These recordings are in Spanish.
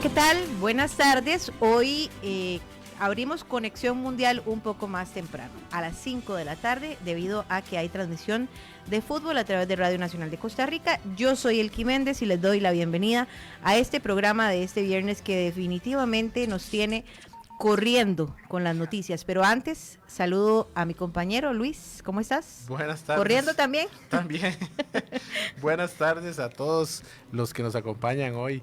¿qué tal? Buenas tardes. Hoy abrimos Conexión Mundial un poco más temprano, a las 5 de la tarde, debido a que hay transmisión de fútbol a través de Radio Nacional de Costa Rica. Yo soy Elki Méndez y les doy la bienvenida a este programa de este viernes que definitivamente nos tiene corriendo con las noticias. Pero antes, saludo a mi compañero Luis. ¿Cómo estás? Buenas tardes. ¿Corriendo también? También. Buenas tardes a todos los que nos acompañan hoy.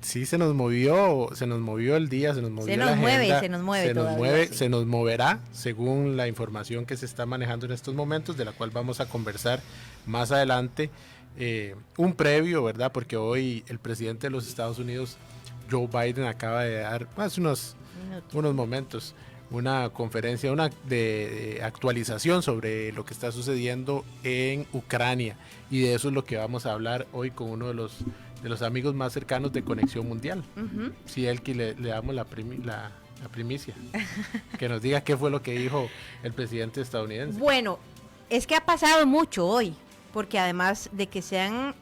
Sí, se nos movió el día, se nos movió la agenda, se nos moverá según la información que se está manejando en estos momentos, de la cual vamos a conversar más adelante. Un previo, ¿verdad? Porque hoy el presidente de los Estados Unidos, Joe Biden, acaba de dar hace unos momentos una conferencia, de actualización sobre lo que está sucediendo en Ucrania, y de eso es lo que vamos a hablar hoy con uno de los amigos más cercanos de Conexión Mundial. Sí, Elki, le damos la primicia, que nos diga qué fue lo que dijo el presidente estadounidense. Bueno, es que ha pasado mucho hoy, porque además de que se han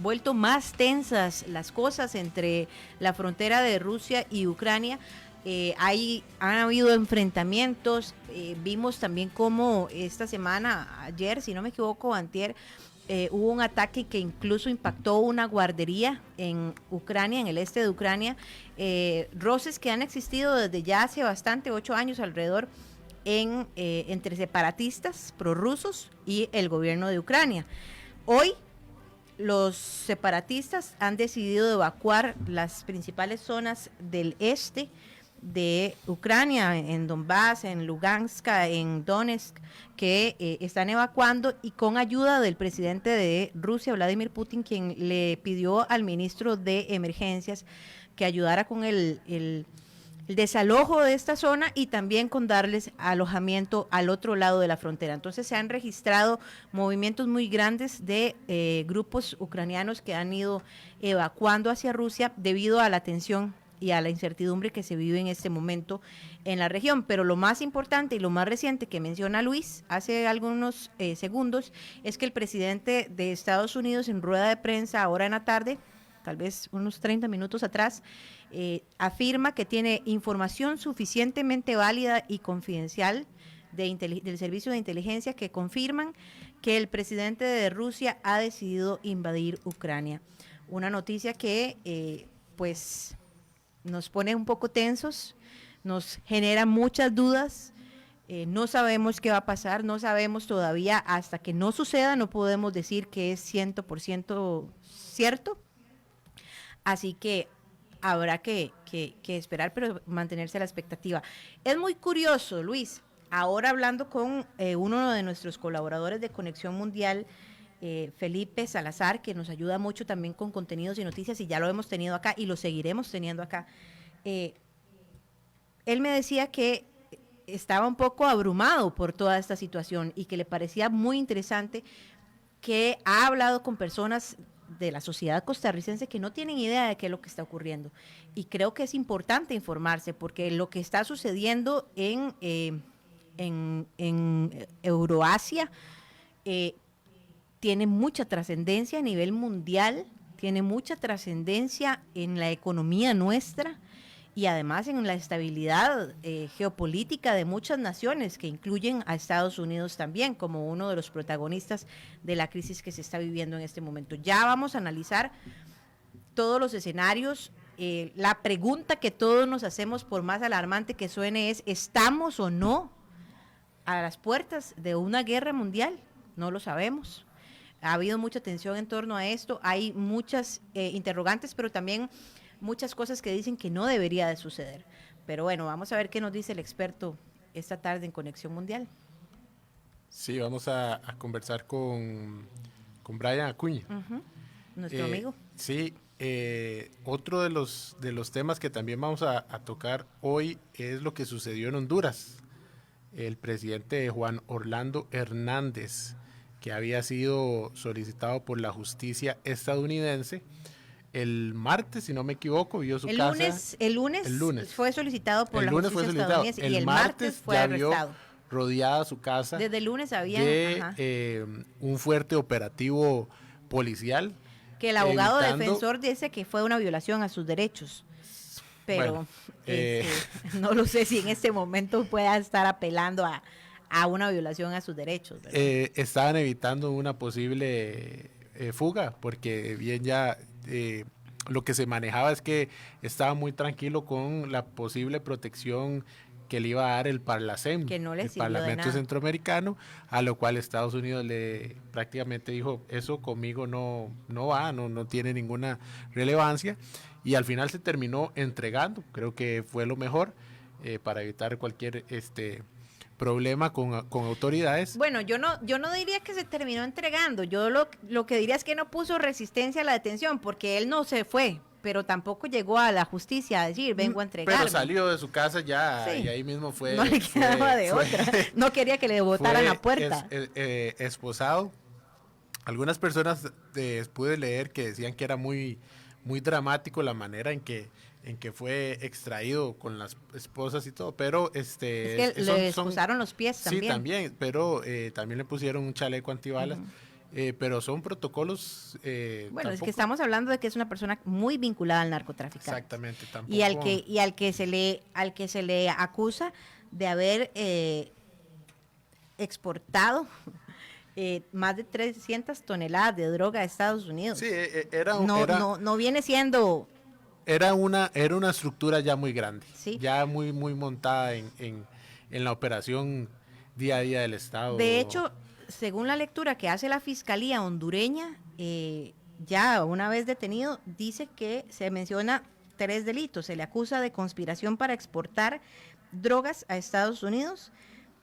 vuelto más tensas las cosas entre la frontera de Rusia y Ucrania, han habido enfrentamientos. Vimos también cómo esta semana, ayer, si no me equivoco, antier, hubo un ataque que incluso impactó una guardería en Ucrania, en el este de Ucrania. Roces que han existido desde ya hace bastante, 8 años alrededor, entre separatistas prorrusos y el gobierno de Ucrania. Hoy los separatistas han decidido evacuar las principales zonas del este de Ucrania, en Donbass, en Lugansk, en Donetsk, que están evacuando, y con ayuda del presidente de Rusia, Vladimir Putin, quien le pidió al ministro de Emergencias que ayudara con el desalojo de esta zona y también con darles alojamiento al otro lado de la frontera. Entonces se han registrado movimientos muy grandes de grupos ucranianos que han ido evacuando hacia Rusia debido a la tensión y a la incertidumbre que se vive en este momento en la región. Pero lo más importante y lo más reciente que menciona Luis hace algunos segundos es que el presidente de Estados Unidos, en rueda de prensa ahora en la tarde, tal vez unos 30 minutos atrás, afirma que tiene información suficientemente válida y confidencial del servicio de inteligencia que confirman que el presidente de Rusia ha decidido invadir Ucrania. Una noticia que pues nos pone un poco tensos, nos genera muchas dudas. No sabemos qué va a pasar, no sabemos todavía, hasta que no suceda, no podemos decir que es 100% cierto. Así que habrá que esperar, pero mantenerse a la expectativa. Es muy curioso, Luis, ahora hablando con uno de nuestros colaboradores de Conexión Mundial, Felipe Salazar, que nos ayuda mucho también con contenidos y noticias, y ya lo hemos tenido acá y lo seguiremos teniendo acá. Él me decía que estaba un poco abrumado por toda esta situación y que le parecía muy interesante, que ha hablado con personas de la sociedad costarricense que no tienen idea de qué es lo que está ocurriendo, y creo que es importante informarse, porque lo que está sucediendo en Euroasia tiene mucha trascendencia a nivel mundial, tiene mucha trascendencia en la economía nuestra y además en la estabilidad geopolítica de muchas naciones, que incluyen a Estados Unidos también como uno de los protagonistas de la crisis que se está viviendo en este momento. Ya vamos a analizar todos los escenarios. La pregunta que todos nos hacemos, por más alarmante que suene, es: ¿estamos o no a las puertas de una guerra mundial? No lo sabemos. Ha habido mucha tensión en torno a esto, hay muchas interrogantes, pero también muchas cosas que dicen que no debería de suceder. Pero bueno, vamos a ver qué nos dice el experto esta tarde en Conexión Mundial. Sí, vamos a conversar con Brian Acuña. Nuestro amigo. Sí, otro de los temas que también vamos a tocar hoy es lo que sucedió en Honduras. El presidente Juan Orlando Hernández, que había sido solicitado por la justicia estadounidense, el martes, si no me equivoco, vio su casa. El lunes fue solicitado por la justicia estadounidense, y el martes fue arrestado. Rodeada su casa. Desde el lunes había un fuerte operativo policial Que el abogado defensor dice que fue una violación a sus derechos. Pero no lo sé si en este momento pueda estar apelando a una violación a sus derechos. Estaban evitando una posible fuga, porque bien ya lo que se manejaba es que estaba muy tranquilo con la posible protección que le iba a dar el Parlacem, que no le el Parlamento Centroamericano, a lo cual Estados Unidos le prácticamente dijo, eso conmigo no va, no tiene ninguna relevancia, y al final se terminó entregando. Creo que fue lo mejor para evitar cualquier problema con autoridades. Bueno, yo no diría que se terminó entregando, yo lo que diría es que no puso resistencia a la detención, porque él no se fue, pero tampoco llegó a la justicia a decir, vengo a entregarme. Pero salió de su casa ya, sí. Y ahí mismo fue... No le quedaba de otra, no quería que le botaran la puerta. Esposado. Algunas personas pude leer que decían que era muy, muy dramático la manera en que fue extraído con las esposas y todo, pero es que le esposaron los pies también. Sí, también, pero también le pusieron un chaleco antibalas. Pero son protocolos. Bueno, tampoco. Es que estamos hablando de que es una persona muy vinculada al narcotráfico. Exactamente, tampoco. Y al que se le acusa de haber exportado más de 300 toneladas de droga a Estados Unidos. Sí, no viene siendo. Era una estructura ya muy grande, ¿sí? Ya muy montada en la operación día a día del Estado. De hecho, según la lectura que hace la Fiscalía hondureña, ya una vez detenido, dice que se menciona 3 delitos. Se le acusa de conspiración para exportar drogas a Estados Unidos,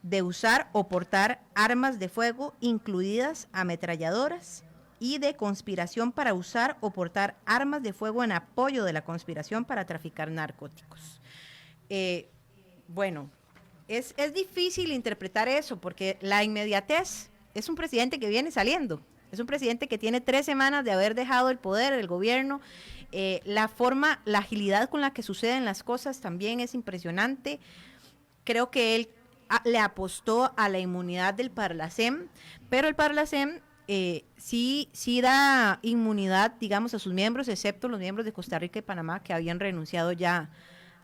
de usar o portar armas de fuego, incluidas ametralladoras, y de conspiración para usar o portar armas de fuego en apoyo de la conspiración para traficar narcóticos. Bueno, es difícil interpretar eso, porque la inmediatez es un presidente que viene saliendo, es un presidente que tiene 3 semanas de haber dejado el poder, el gobierno. La agilidad con la que suceden las cosas también es impresionante. Creo que él le apostó a la inmunidad del Parlacem, pero el Parlacem sí da inmunidad, digamos, a sus miembros, excepto los miembros de Costa Rica y Panamá, que habían renunciado ya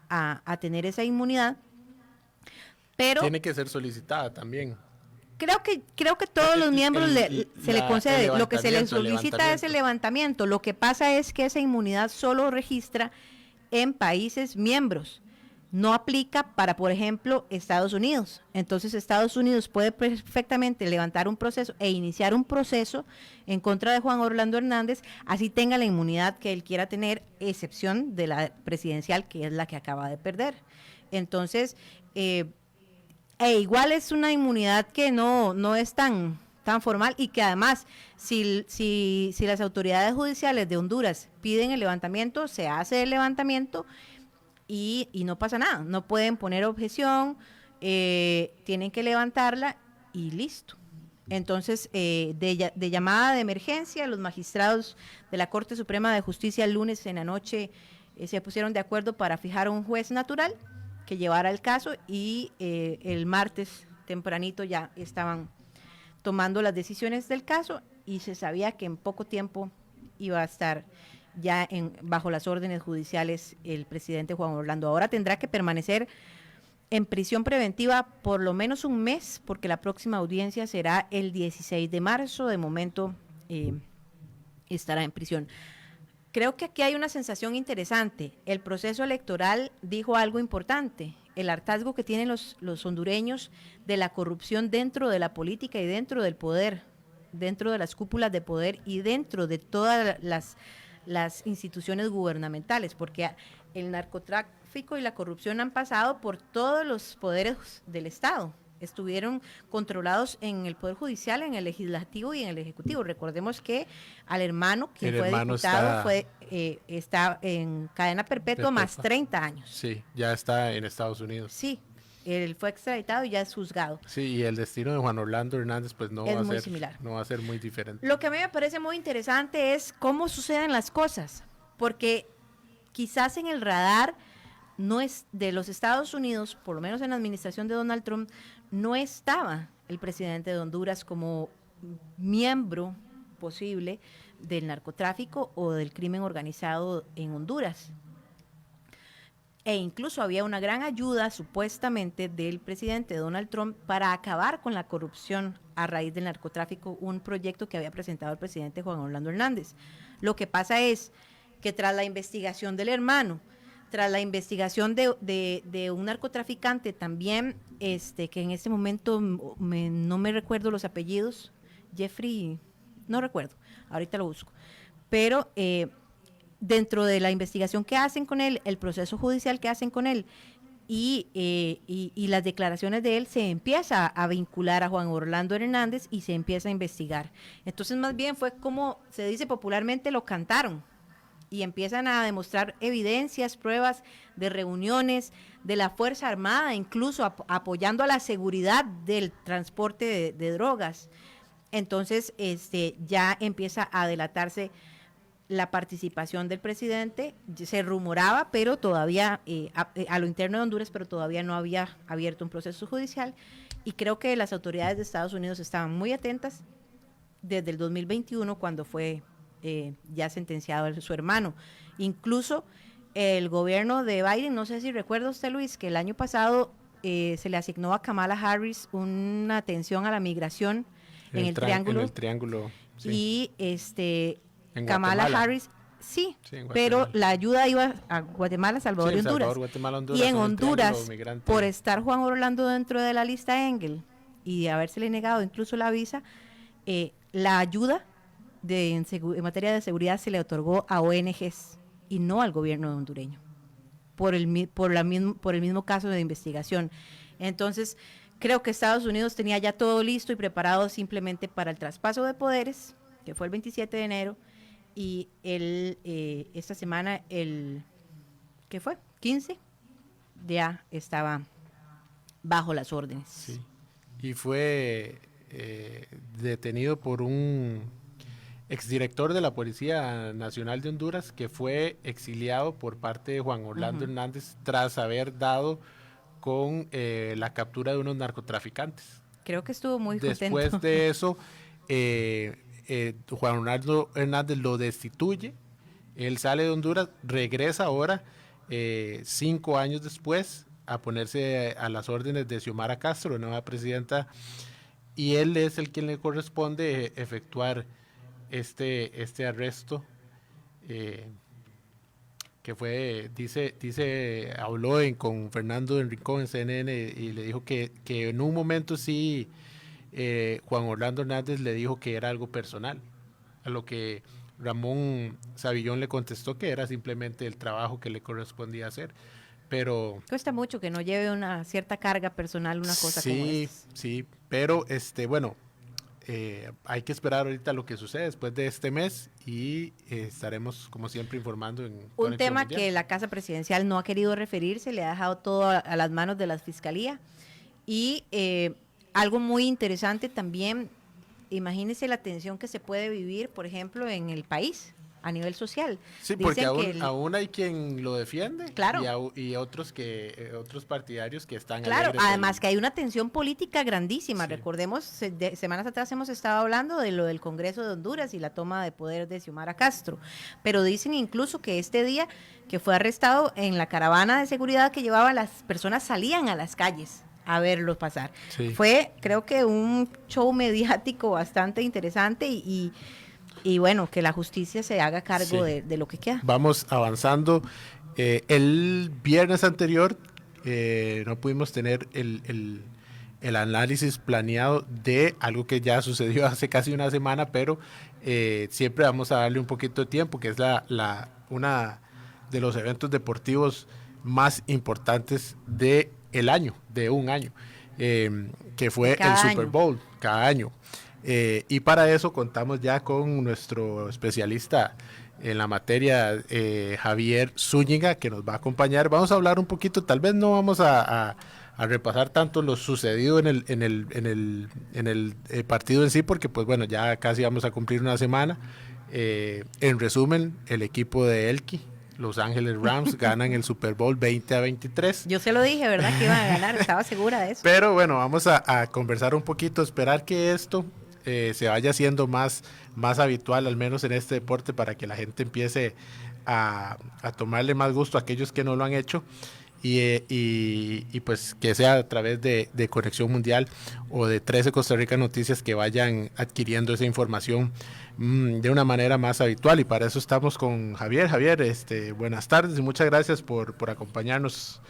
a tener esa inmunidad. Pero tiene que ser solicitada también. Creo que todos los miembros se le concede. Lo que se les solicita es el levantamiento. Lo que pasa es que esa inmunidad solo registra en países miembros. No aplica para, por ejemplo, Estados Unidos. Entonces, Estados Unidos puede perfectamente levantar un proceso e iniciar un proceso en contra de Juan Orlando Hernández, así tenga la inmunidad que él quiera tener, excepción de la presidencial, que es la que acaba de perder. Entonces, igual es una inmunidad que no es tan formal, y que además, si las autoridades judiciales de Honduras piden el levantamiento, se hace el levantamiento y no pasa nada. No pueden poner objeción, tienen que levantarla y listo. Entonces, de llamada de emergencia, los magistrados de la Corte Suprema de Justicia el lunes en la noche se pusieron de acuerdo para fijar un juez natural que llevara el caso, y el martes tempranito ya estaban tomando las decisiones del caso, y se sabía que en poco tiempo iba a estar ya bajo las órdenes judiciales el presidente Juan Orlando. Ahora tendrá que permanecer en prisión preventiva por lo menos un mes, porque la próxima audiencia será el 16 de marzo. De momento estará en prisión. Creo que aquí hay una sensación interesante. El proceso electoral dijo algo importante: el hartazgo que tienen los hondureños de la corrupción dentro de la política y dentro del poder, dentro de las cúpulas de poder y dentro de todas las instituciones gubernamentales, porque el narcotráfico y la corrupción han pasado por todos los poderes del Estado. Estuvieron controlados en el Poder Judicial, en el Legislativo y en el Ejecutivo. Recordemos que al hermano, quien fue diputado, está en cadena perpetua más 30 años. Sí, ya está en Estados Unidos. Sí, él fue extraditado y ya es juzgado. Sí, y el destino de Juan Orlando Hernández pues no va a ser muy diferente. Lo que a mí me parece muy interesante es cómo suceden las cosas, porque quizás en el radar no es de los Estados Unidos, por lo menos en la administración de Donald Trump, no estaba el presidente de Honduras como miembro posible del narcotráfico o del crimen organizado en Honduras. E incluso había una gran ayuda supuestamente del presidente Donald Trump para acabar con la corrupción a raíz del narcotráfico, un proyecto que había presentado el presidente Juan Orlando Hernández. Lo que pasa es que tras la investigación del hermano, tras la investigación de un narcotraficante también, que en este momento no me recuerdo los apellidos, Jeffrey, no recuerdo, ahorita lo busco, pero dentro de la investigación que hacen con él, el proceso judicial que hacen con él y las declaraciones de él, se empieza a vincular a Juan Orlando Hernández y se empieza a investigar. Entonces más bien fue como se dice popularmente, lo cantaron y empiezan a demostrar evidencias, pruebas de reuniones de la Fuerza Armada, incluso apoyando a la seguridad del transporte de drogas. Entonces ya empieza a delatarse la participación del presidente. Se rumoraba, pero todavía a lo interno de Honduras, pero todavía no había abierto un proceso judicial, y creo que las autoridades de Estados Unidos estaban muy atentas desde el 2021 cuando fue ya sentenciado su hermano. Incluso el gobierno de Biden, no sé si recuerda usted, Luis, que el año pasado se le asignó a Kamala Harris una atención a la migración en el Triángulo. En el Triángulo, sí. Y Kamala Harris, sí, pero la ayuda iba a Guatemala, Salvador y Honduras. Salvador, Guatemala, Honduras. Y en Honduras, por estar Juan Orlando dentro de la lista Engel y de habérsele negado incluso la visa, la ayuda en materia de seguridad se le otorgó a ONGs y no al gobierno hondureño, por el mismo caso de investigación. Entonces, creo que Estados Unidos tenía ya todo listo y preparado simplemente para el traspaso de poderes, que fue el 27 de enero, y esta semana, ¿qué fue? 15, ya estaba bajo las órdenes. Sí. Y fue detenido por un exdirector de la Policía Nacional de Honduras, que fue exiliado por parte de Juan Orlando Hernández tras haber dado con la captura de unos narcotraficantes. Creo que estuvo muy contento. Después de eso, Juan Orlando Hernández lo destituye, él sale de Honduras, regresa ahora 5 años después a ponerse a las órdenes de Xiomara Castro, nueva presidenta, y él es el quien le corresponde efectuar este arresto, que fue, habló con Fernando Henrico en CNN y le dijo que en un momento sí, Juan Orlando Hernández le dijo que era algo personal, a lo que Ramón Savillón le contestó que era simplemente el trabajo que le correspondía hacer. Pero cuesta mucho que no lleve una cierta carga personal una cosa como esa. Sí, pero bueno, hay que esperar ahorita lo que sucede después de este mes y estaremos como siempre informando en un tema que la Casa Presidencial no ha querido referirse, le ha dejado todo a las manos de la Fiscalía. Y algo muy interesante también, imagínense la tensión que se puede vivir, por ejemplo, en el país a nivel social. Sí, porque aún hay quien lo defiende, claro, y otros partidarios que están claro, además que hay una tensión política grandísima. Sí. Recordemos, semanas atrás hemos estado hablando de lo del Congreso de Honduras y la toma de poder de Xiomara Castro, pero dicen incluso que este día que fue arrestado, en la caravana de seguridad que llevaba, las personas salían a las calles a verlos pasar. Sí. Fue, creo que, un show mediático bastante interesante y bueno, que la justicia se haga cargo de lo que queda. Vamos avanzando. El viernes anterior no pudimos tener el análisis planeado de algo que ya sucedió hace casi una semana, pero siempre vamos a darle un poquito de tiempo, que es una de los eventos deportivos más importantes de un año, que fue el Super Bowl, cada año. Y para eso contamos ya con nuestro especialista en la materia, Javier Zúñiga, que nos va a acompañar. Vamos a hablar un poquito, tal vez no vamos a repasar tanto lo sucedido en el partido en sí, porque pues bueno, ya casi vamos a cumplir una semana. En resumen, el equipo de Elqui, Los Ángeles Rams, ganan el Super Bowl 20-23. Yo se lo dije, ¿verdad? Que iban a ganar, estaba segura de eso. Pero bueno, vamos a conversar un poquito, esperar que esto se vaya haciendo más habitual, al menos en este deporte, para que la gente empiece a tomarle más gusto a aquellos que no lo han hecho. Y pues que sea a través de Conexión Mundial o de 13 Costa Rica Noticias, que vayan adquiriendo esa información de una manera más habitual. Y para eso estamos con Javier. Javier, buenas tardes y muchas gracias por acompañarnos.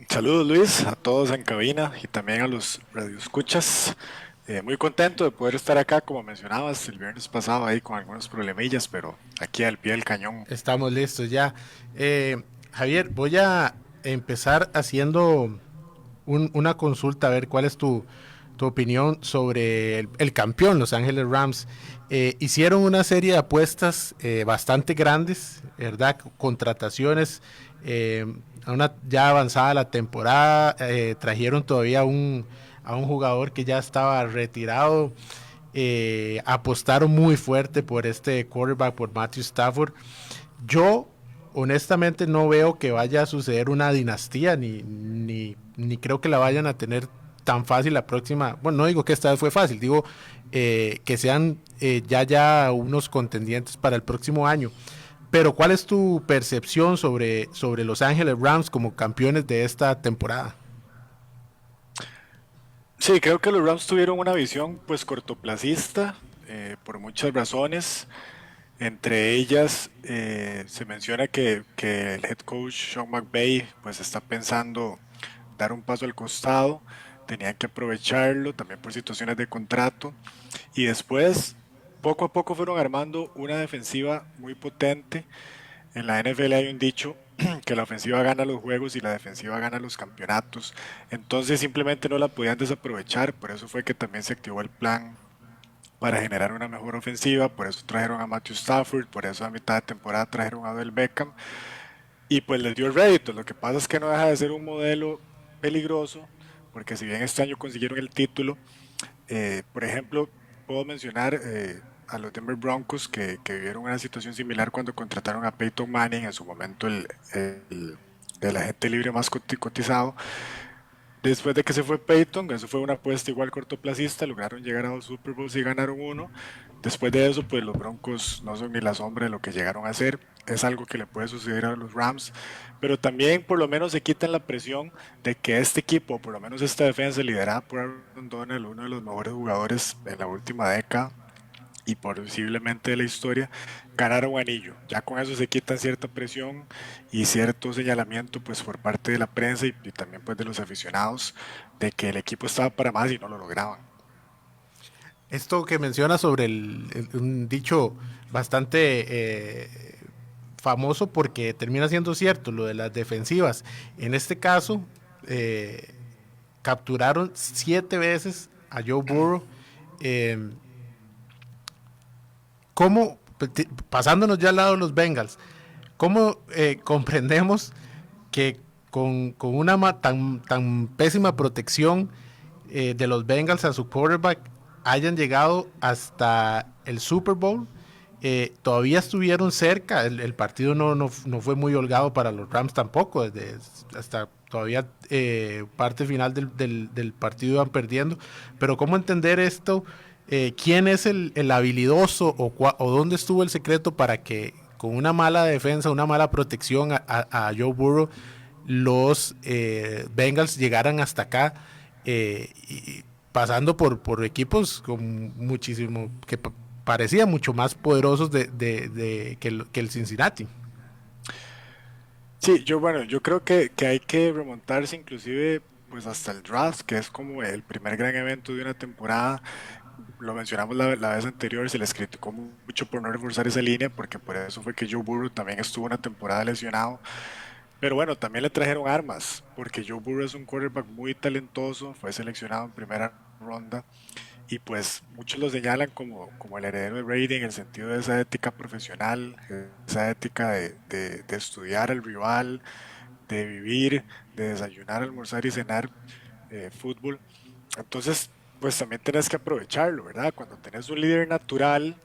Saludos, Luis, a todos en cabina y también a los radioescuchas. Muy contento de poder estar acá, como mencionabas, el viernes pasado ahí con algunos problemillas, pero aquí al pie del cañón. Estamos listos ya. Javier, voy a empezar haciendo una consulta, a ver cuál es tu opinión sobre el campeón, Los Ángeles Rams. Hicieron una serie de apuestas bastante grandes, ¿verdad? Contrataciones, ya avanzada la temporada, trajeron todavía a un jugador que ya estaba retirado, apostaron muy fuerte por este quarterback, por Matthew Stafford. Yo honestamente no veo que vaya a suceder una dinastía, ni creo que la vayan a tener tan fácil la próxima. Bueno, no digo que esta vez fue fácil, digo que sean ya unos contendientes para el próximo año. Pero ¿cuál es tu percepción sobre Los Ángeles Rams como campeones de esta temporada? Sí, creo que los Rams tuvieron una visión pues cortoplacista por muchas razones. Entre ellas se menciona que el head coach Sean McVay pues está pensando dar un paso al costado, tenían que aprovecharlo también por situaciones de contrato y después poco a poco fueron armando una defensiva muy potente. En la NFL hay un dicho que la ofensiva gana los juegos y la defensiva gana los campeonatos, entonces simplemente no la podían desaprovechar, por eso fue que también se activó el plan para generar una mejor ofensiva, por eso trajeron a Matthew Stafford, por eso a mitad de temporada trajeron a Odell Beckham y pues les dio rédito. Lo que pasa es que no deja de ser un modelo peligroso, porque si bien este año consiguieron el título, por ejemplo, puedo mencionar a los Denver Broncos que vivieron una situación similar cuando contrataron a Peyton Manning, en su momento el agente libre más cotizado. Después de que se fue Peyton, eso fue una apuesta igual cortoplacista, lograron llegar a 2 Super Bowls y ganaron uno. Después de eso, pues los Broncos no son ni la sombra de lo que llegaron a hacer. Es algo que le puede suceder a los Rams, pero también por lo menos se quitan la presión de que este equipo, por lo menos esta defensa liderada por Aaron Donald, uno de los mejores jugadores en la última década y posiblemente de la historia, ganaron un anillo. Ya con eso se quitan cierta presión y cierto señalamiento pues por parte de la prensa y también pues de los aficionados de que el equipo estaba para más y no lo lograban. Esto que menciona sobre un dicho bastante famoso, porque termina siendo cierto, lo de las defensivas. En este caso, capturaron 7 veces a Joe Burrow. ¿Cómo, pasándonos ya al lado de los Bengals, cómo comprendemos que con una tan pésima protección de los Bengals a su quarterback hayan llegado hasta el Super Bowl? Todavía estuvieron cerca, el partido no fue muy holgado para los Rams tampoco, hasta todavía parte final del partido iban perdiendo, pero ¿cómo entender esto? ¿Quién es el habilidoso o dónde estuvo el secreto para que con una mala defensa, una mala protección a Joe Burrow, los Bengals llegaran hasta acá, y pasando por equipos con muchísimo, que parecían mucho más poderosos que el Cincinnati? Sí, yo creo que hay que remontarse inclusive pues hasta el draft, que es como el primer gran evento de una temporada. Lo mencionamos la vez anterior, se les criticó mucho por no reforzar esa línea, porque por eso fue que Joe Burrow también estuvo una temporada lesionado. Pero bueno, también le trajeron armas, porque Joe Burrow es un quarterback muy talentoso, fue seleccionado en primera ronda y pues muchos lo señalan como el heredero de Brady en el sentido de esa ética profesional, esa ética de estudiar al rival, de vivir, de desayunar, almorzar y cenar fútbol. Entonces, pues también tenés que aprovecharlo, ¿verdad? Cuando tenés un líder natural,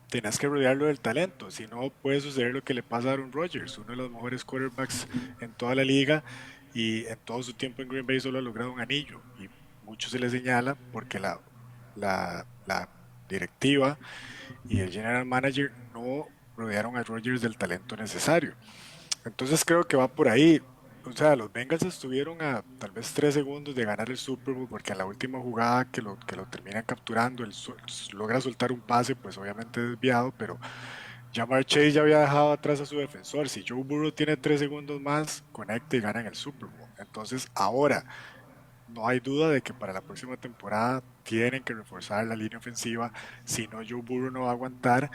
tenés que rodearlo del talento, si no puede suceder lo que le pasa a Aaron Rodgers, uno de los mejores quarterbacks en toda la liga y en todo su tiempo en Green Bay solo ha logrado un anillo y mucho se le señala porque la directiva y el general manager no rodearon a Rodgers del talento necesario. Entonces creo que va por ahí. O sea, los Bengals estuvieron a tal vez 3 segundos de ganar el Super Bowl porque en la última jugada que lo terminan capturando, logra soltar un pase, pues obviamente desviado, pero Jamar Chase ya había dejado atrás a su defensor. Si Joe Burrow tiene 3 segundos más, conecta y ganan el Super Bowl. Entonces ahora no hay duda de que para la próxima temporada tienen que reforzar la línea ofensiva, si no Joe Burrow no va a aguantar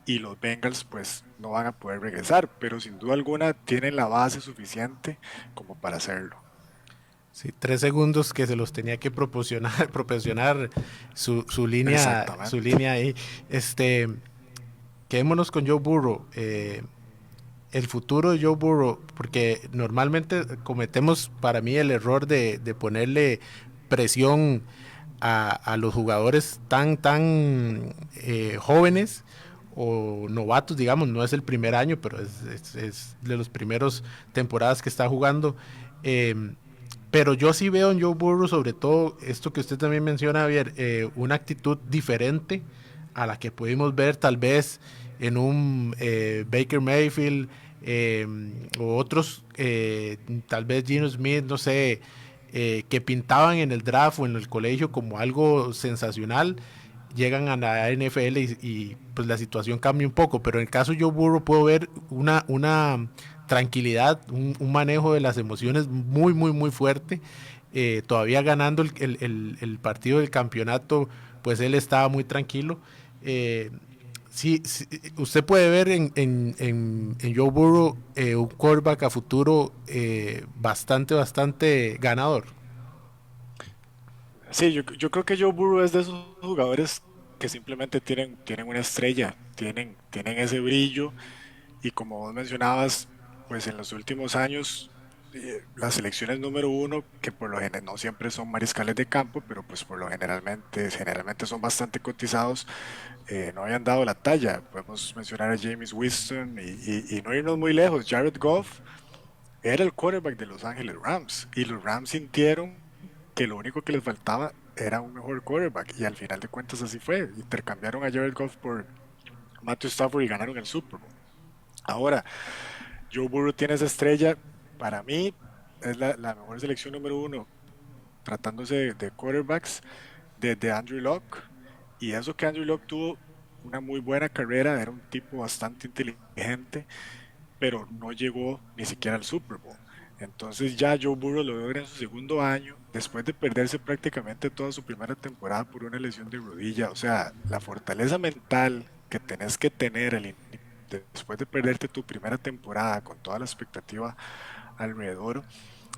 y los Bengals pues no van a poder regresar, pero sin duda alguna tienen la base suficiente como para hacerlo. Sí, 3 segundos que se los tenía que proporcionar su línea ahí. Quedémonos con Joe Burrow. El futuro de Joe Burrow, porque normalmente cometemos para mí el error de ponerle presión a los jugadores tan jóvenes o novatos, digamos. No es el primer año, pero es de los primeros temporadas que está jugando. Pero yo sí veo en Joe Burrow, sobre todo esto que usted también menciona, Javier, una actitud diferente a la que pudimos ver tal vez en un Baker Mayfield o otros, tal vez Geno Smith, no sé, que pintaban en el draft o en el colegio como algo sensacional, llegan a la NFL y pues la situación cambia un poco. Pero en el caso de Joe Burrow puedo ver una tranquilidad, un manejo de las emociones muy, muy, muy fuerte. Todavía ganando el partido del campeonato, pues él estaba muy tranquilo. Sí, usted puede ver en Joe Burrow un quarterback a futuro bastante ganador. Sí, yo creo que Joe Burrow es de esos jugadores que simplemente tienen una estrella, tienen ese brillo y como vos mencionabas, pues en los últimos años las selecciones número uno, que por lo general no siempre son mariscales de campo, pero pues por lo generalmente son bastante cotizados, no habían dado la talla. Podemos mencionar a Jameis Winston y no irnos muy lejos. Jared Goff era el quarterback de Los Ángeles Rams y los Rams sintieron que lo único que les faltaba era un mejor quarterback y al final de cuentas así fue. Intercambiaron a Jared Goff por Matthew Stafford y ganaron el Super Bowl. Ahora, Joe Burrow tiene esa estrella. Para mí es la mejor selección número uno tratándose de quarterbacks desde Andrew Luck. Y eso que Andrew Luck tuvo una muy buena carrera, era un tipo bastante inteligente, pero no llegó ni siquiera al Super Bowl. Entonces ya Joe Burrow lo logra en su segundo año, después de perderse prácticamente toda su primera temporada por una lesión de rodilla. O sea, la fortaleza mental que tenés que tener después de perderte tu primera temporada con toda la expectativa alrededor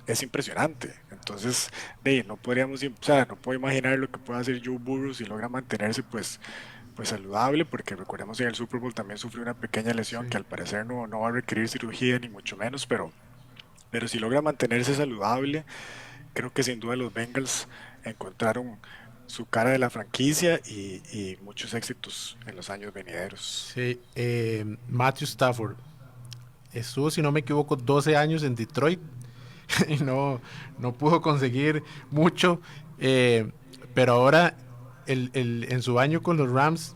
es impresionante. Entonces, no podríamos, o sea, no puedo imaginar lo que puede hacer Joe Burrow si logra mantenerse pues saludable, porque recordemos que en el Super Bowl también sufrió una pequeña lesión Sí. que al parecer no va a requerir cirugía ni mucho menos, pero si logra mantenerse saludable, creo que sin duda los Bengals encontraron su cara de la franquicia y muchos éxitos en los años venideros. Sí, Matthew Stafford estuvo, si no me equivoco, 12 años en Detroit y no pudo conseguir mucho, pero ahora en su año con los Rams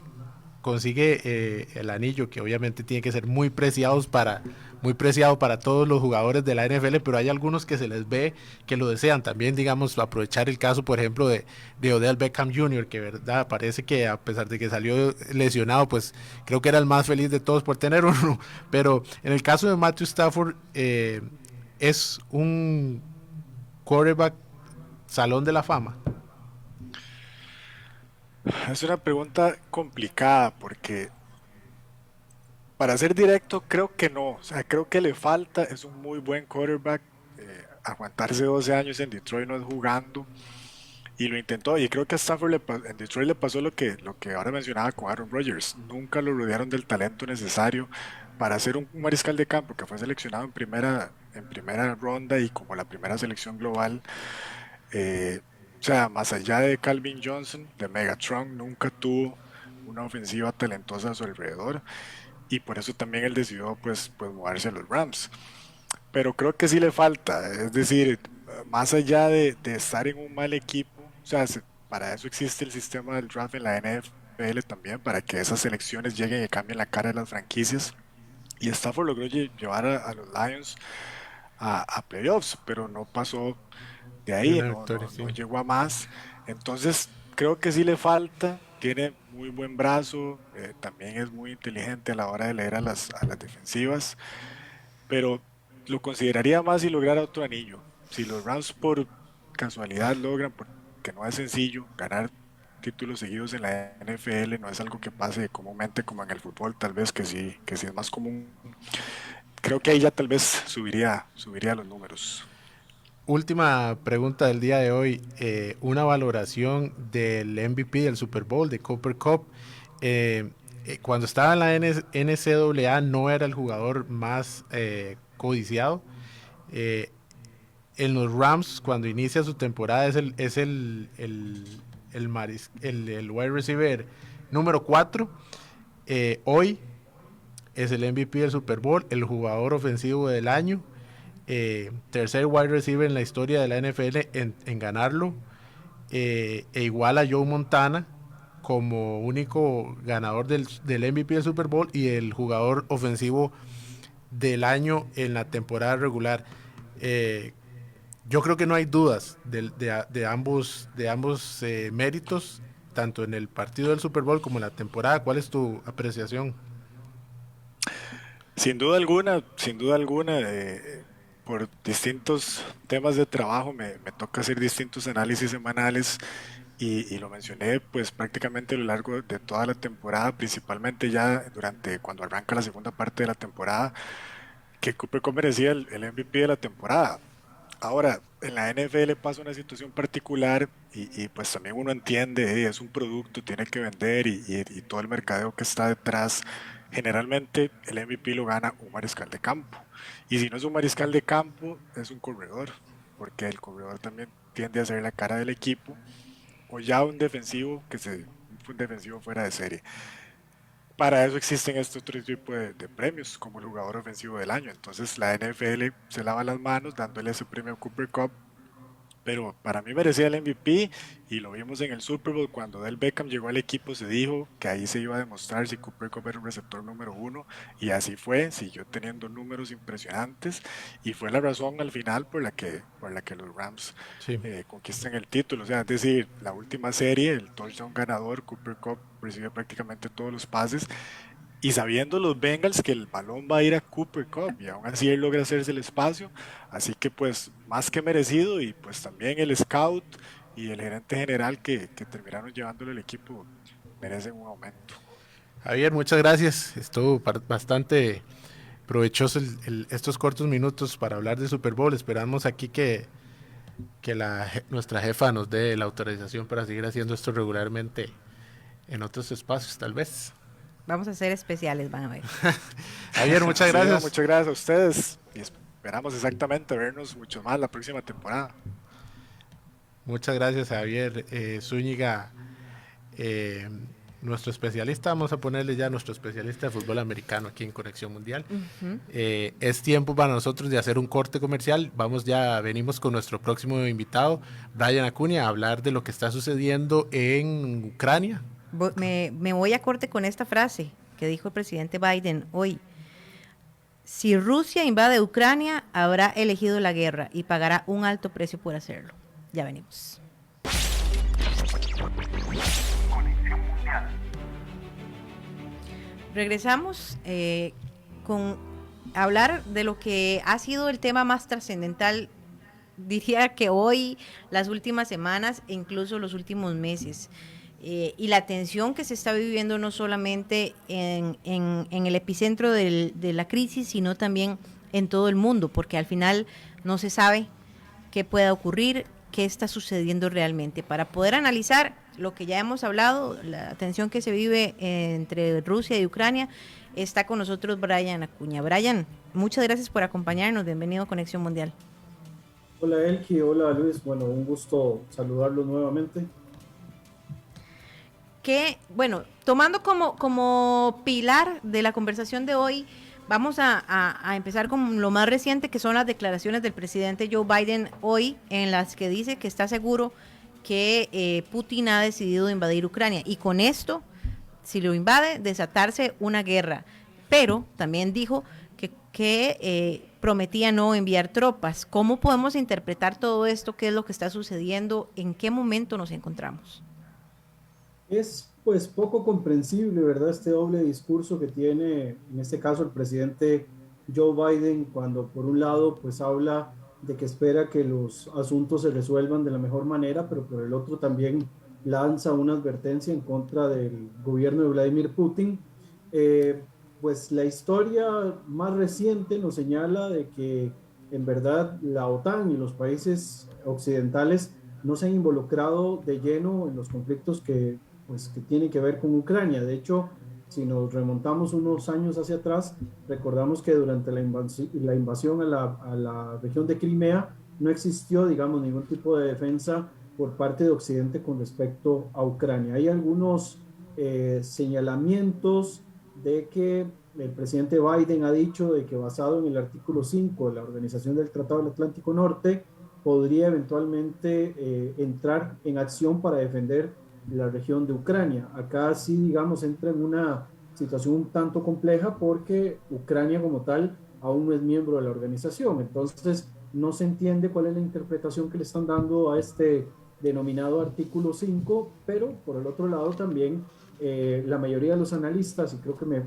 consigue el anillo, que obviamente tiene que ser muy preciado para todos los jugadores de la NFL, pero hay algunos que se les ve que lo desean. También, digamos, aprovechar el caso, por ejemplo, de Odell Beckham Jr., que verdad parece que a pesar de que salió lesionado, pues creo que era el más feliz de todos por tener uno. Pero en el caso de Matthew Stafford, es un quarterback salón de la fama. Es una pregunta complicada porque para ser directo creo que no, o sea, creo que le falta, es un muy buen quarterback, aguantarse 12 años en Detroit no es jugando y lo intentó y creo que a Stafford en Detroit le pasó lo que ahora mencionaba con Aaron Rodgers, nunca lo rodearon del talento necesario para ser un mariscal de campo que fue seleccionado en primera ronda y como la primera selección global. O sea, más allá de Calvin Johnson, de Megatron, nunca tuvo una ofensiva talentosa a su alrededor y por eso también él decidió pues mudarse a los Rams. Pero creo que sí le falta, es decir, más allá de estar en un mal equipo, o sea, para eso existe el sistema del draft en la NFL también, para que esas selecciones lleguen y cambien la cara de las franquicias. Y Stafford logró llevar a los Lions a playoffs, pero no pasó de ahí, no llegó a más. Entonces creo que sí le falta, tiene muy buen brazo, también es muy inteligente a la hora de leer a las defensivas, pero lo consideraría más si lograra otro anillo. Si los Rams por casualidad logran, porque no es sencillo ganar títulos seguidos en la NFL, no es algo que pase comúnmente como en el fútbol, tal vez que sí es más común. Creo que ahí ya tal vez subiría los números. Última pregunta del día de hoy, una valoración del MVP del Super Bowl, de Cooper Kupp. Cuando estaba en la NCAA no era el jugador más codiciado. En los Rams, cuando inicia su temporada, es el wide receiver número 4. Hoy es el MVP del Super Bowl, el jugador ofensivo del año, tercer wide receiver en la historia de la NFL en ganarlo, e igual a Joe Montana como único ganador del MVP del Super Bowl y el jugador ofensivo del año en la temporada regular. Yo creo que no hay dudas de ambos méritos, tanto en el partido del Super Bowl como en la temporada. ¿Cuál es tu apreciación? Sin duda alguna, por distintos temas de trabajo me toca hacer distintos análisis semanales y lo mencioné pues prácticamente a lo largo de toda la temporada, principalmente ya cuando arranca la segunda parte de la temporada, que Cooper Kupp merecía el MVP de la temporada. Ahora, en la NFL pasa una situación particular y pues también uno entiende, es un producto, tiene que vender y todo el mercadeo que está detrás. Generalmente el MVP lo gana un mariscal de campo. Y si no es un mariscal de campo, es un corredor, porque el corredor también tiende a ser la cara del equipo, o ya un defensivo un defensivo fuera de serie. Para eso existen estos otros tipos de premios, como el jugador ofensivo del año. Entonces la NFL se lava las manos dándole ese premio a Cooper Kupp, pero para mí merecía el MVP y lo vimos en el Super Bowl cuando Odell Beckham llegó al equipo, se dijo que ahí se iba a demostrar si Cooper Kupp era un receptor número 1 y así fue, siguió teniendo números impresionantes y fue la razón al final por la que los Rams conquistan el título. O sea, es decir, la última serie, el touchdown ganador, Cooper Kupp recibe prácticamente todos los pases. Y sabiendo los Bengals que el balón va a ir a Cooper Kupp y aún así él logra hacerse el espacio, así que pues más que merecido y pues también el scout y el gerente general que terminaron llevándole el equipo merecen un aumento. Javier, muchas gracias, estuvo bastante provechoso estos cortos minutos para hablar de Super Bowl. Esperamos aquí que nuestra jefa nos dé la autorización para seguir haciendo esto regularmente en otros espacios tal vez. Vamos a ser especiales, van a ver. Javier, muchas gracias. Sí, muchas gracias a ustedes y esperamos exactamente vernos mucho más la próxima temporada. Muchas gracias, Javier Zúñiga, nuestro especialista. Vamos a ponerle ya nuestro especialista de fútbol americano aquí en Conexión Mundial. Uh-huh. Es tiempo para nosotros de hacer un corte comercial. Venimos con nuestro próximo invitado, Brian Acuña, a hablar de lo que está sucediendo en Ucrania. Me voy a corte con esta frase que dijo el presidente Biden hoy. Si Rusia invade Ucrania, habrá elegido la guerra y pagará un alto precio por hacerlo. Ya venimos. Regresamos con hablar de lo que ha sido el tema más trascendental, diría que hoy, las últimas semanas e incluso los últimos meses. Y la tensión que se está viviendo no solamente en el epicentro de la crisis, sino también en todo el mundo, porque al final no se sabe qué pueda ocurrir, qué está sucediendo realmente. Para poder analizar lo que ya hemos hablado, la tensión que se vive entre Rusia y Ucrania, está con nosotros Brian Acuña. Brian, muchas gracias por acompañarnos, bienvenido a Conexión Mundial. Hola Elki, hola Luis, bueno, un gusto saludarlos nuevamente. Que, bueno, tomando como pilar de la conversación de hoy, vamos a empezar con lo más reciente, que son las declaraciones del presidente Joe Biden hoy, en las que dice que está seguro que Putin ha decidido invadir Ucrania y con esto, si lo invade, desatarse una guerra. Pero también dijo que prometía no enviar tropas. ¿Cómo podemos interpretar todo esto? ¿Qué es lo que está sucediendo? ¿En qué momento nos encontramos? Es pues poco comprensible, ¿verdad? Este doble discurso que tiene, en este caso, el presidente Joe Biden, cuando por un lado pues habla de que espera que los asuntos se resuelvan de la mejor manera, pero por el otro también lanza una advertencia en contra del gobierno de Vladimir Putin. Pues la historia más reciente nos señala de que en verdad la OTAN y los países occidentales no se han involucrado de lleno en los conflictos que tienen que ver con Ucrania. De hecho, si nos remontamos unos años hacia atrás, recordamos que durante la invasión a la región de Crimea no existió, digamos, ningún tipo de defensa por parte de Occidente con respecto a Ucrania. Hay algunos señalamientos de que el presidente Biden ha dicho de que basado en el artículo 5 de la Organización del Tratado del Atlántico Norte, podría eventualmente entrar en acción para defender la región de Ucrania. Acá sí, digamos, entra en una situación un tanto compleja porque Ucrania como tal aún no es miembro de la organización. Entonces, no se entiende cuál es la interpretación que le están dando a este denominado artículo 5, pero por el otro lado también la mayoría de los analistas, y creo que me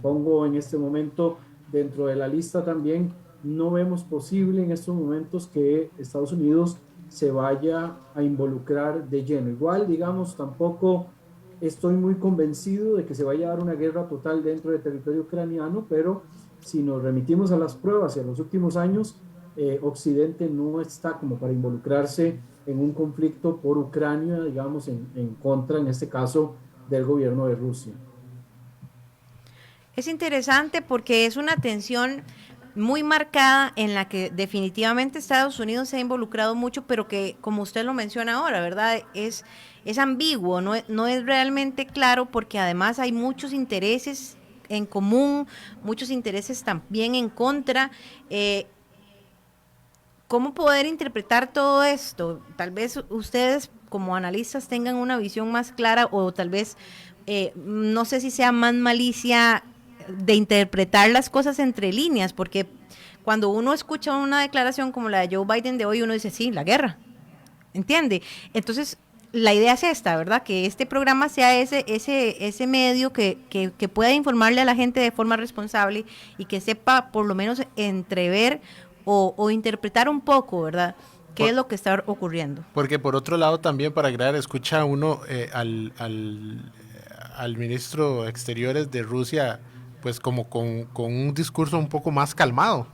pongo en este momento dentro de la lista también, no vemos posible en estos momentos que Estados Unidos se vaya a involucrar de lleno. Igual, digamos, tampoco estoy muy convencido de que se vaya a dar una guerra total dentro del territorio ucraniano, pero si nos remitimos a las pruebas y a los últimos años, Occidente no está como para involucrarse en un conflicto por Ucrania, digamos, en contra, en este caso, del gobierno de Rusia. Es interesante porque es una tensión muy marcada en la que definitivamente Estados Unidos se ha involucrado mucho, pero que, como usted lo menciona ahora, ¿verdad? Es ambiguo, no es realmente claro porque además hay muchos intereses en común, muchos intereses también en contra. ¿Cómo poder interpretar todo esto? Tal vez ustedes como analistas tengan una visión más clara o tal vez, no sé si sea más malicia de interpretar las cosas entre líneas, porque cuando uno escucha una declaración como la de Joe Biden de hoy, uno dice, sí, la guerra, ¿entiende? Entonces, la idea es esta, ¿verdad? Que este programa sea ese medio que pueda informarle a la gente de forma responsable y que sepa por lo menos entrever o interpretar un poco, ¿verdad? ¿Qué es lo que está ocurriendo? Porque por otro lado también, para agregar, escucha uno al ministro de Exteriores de Rusia pues como con un discurso un poco más calmado.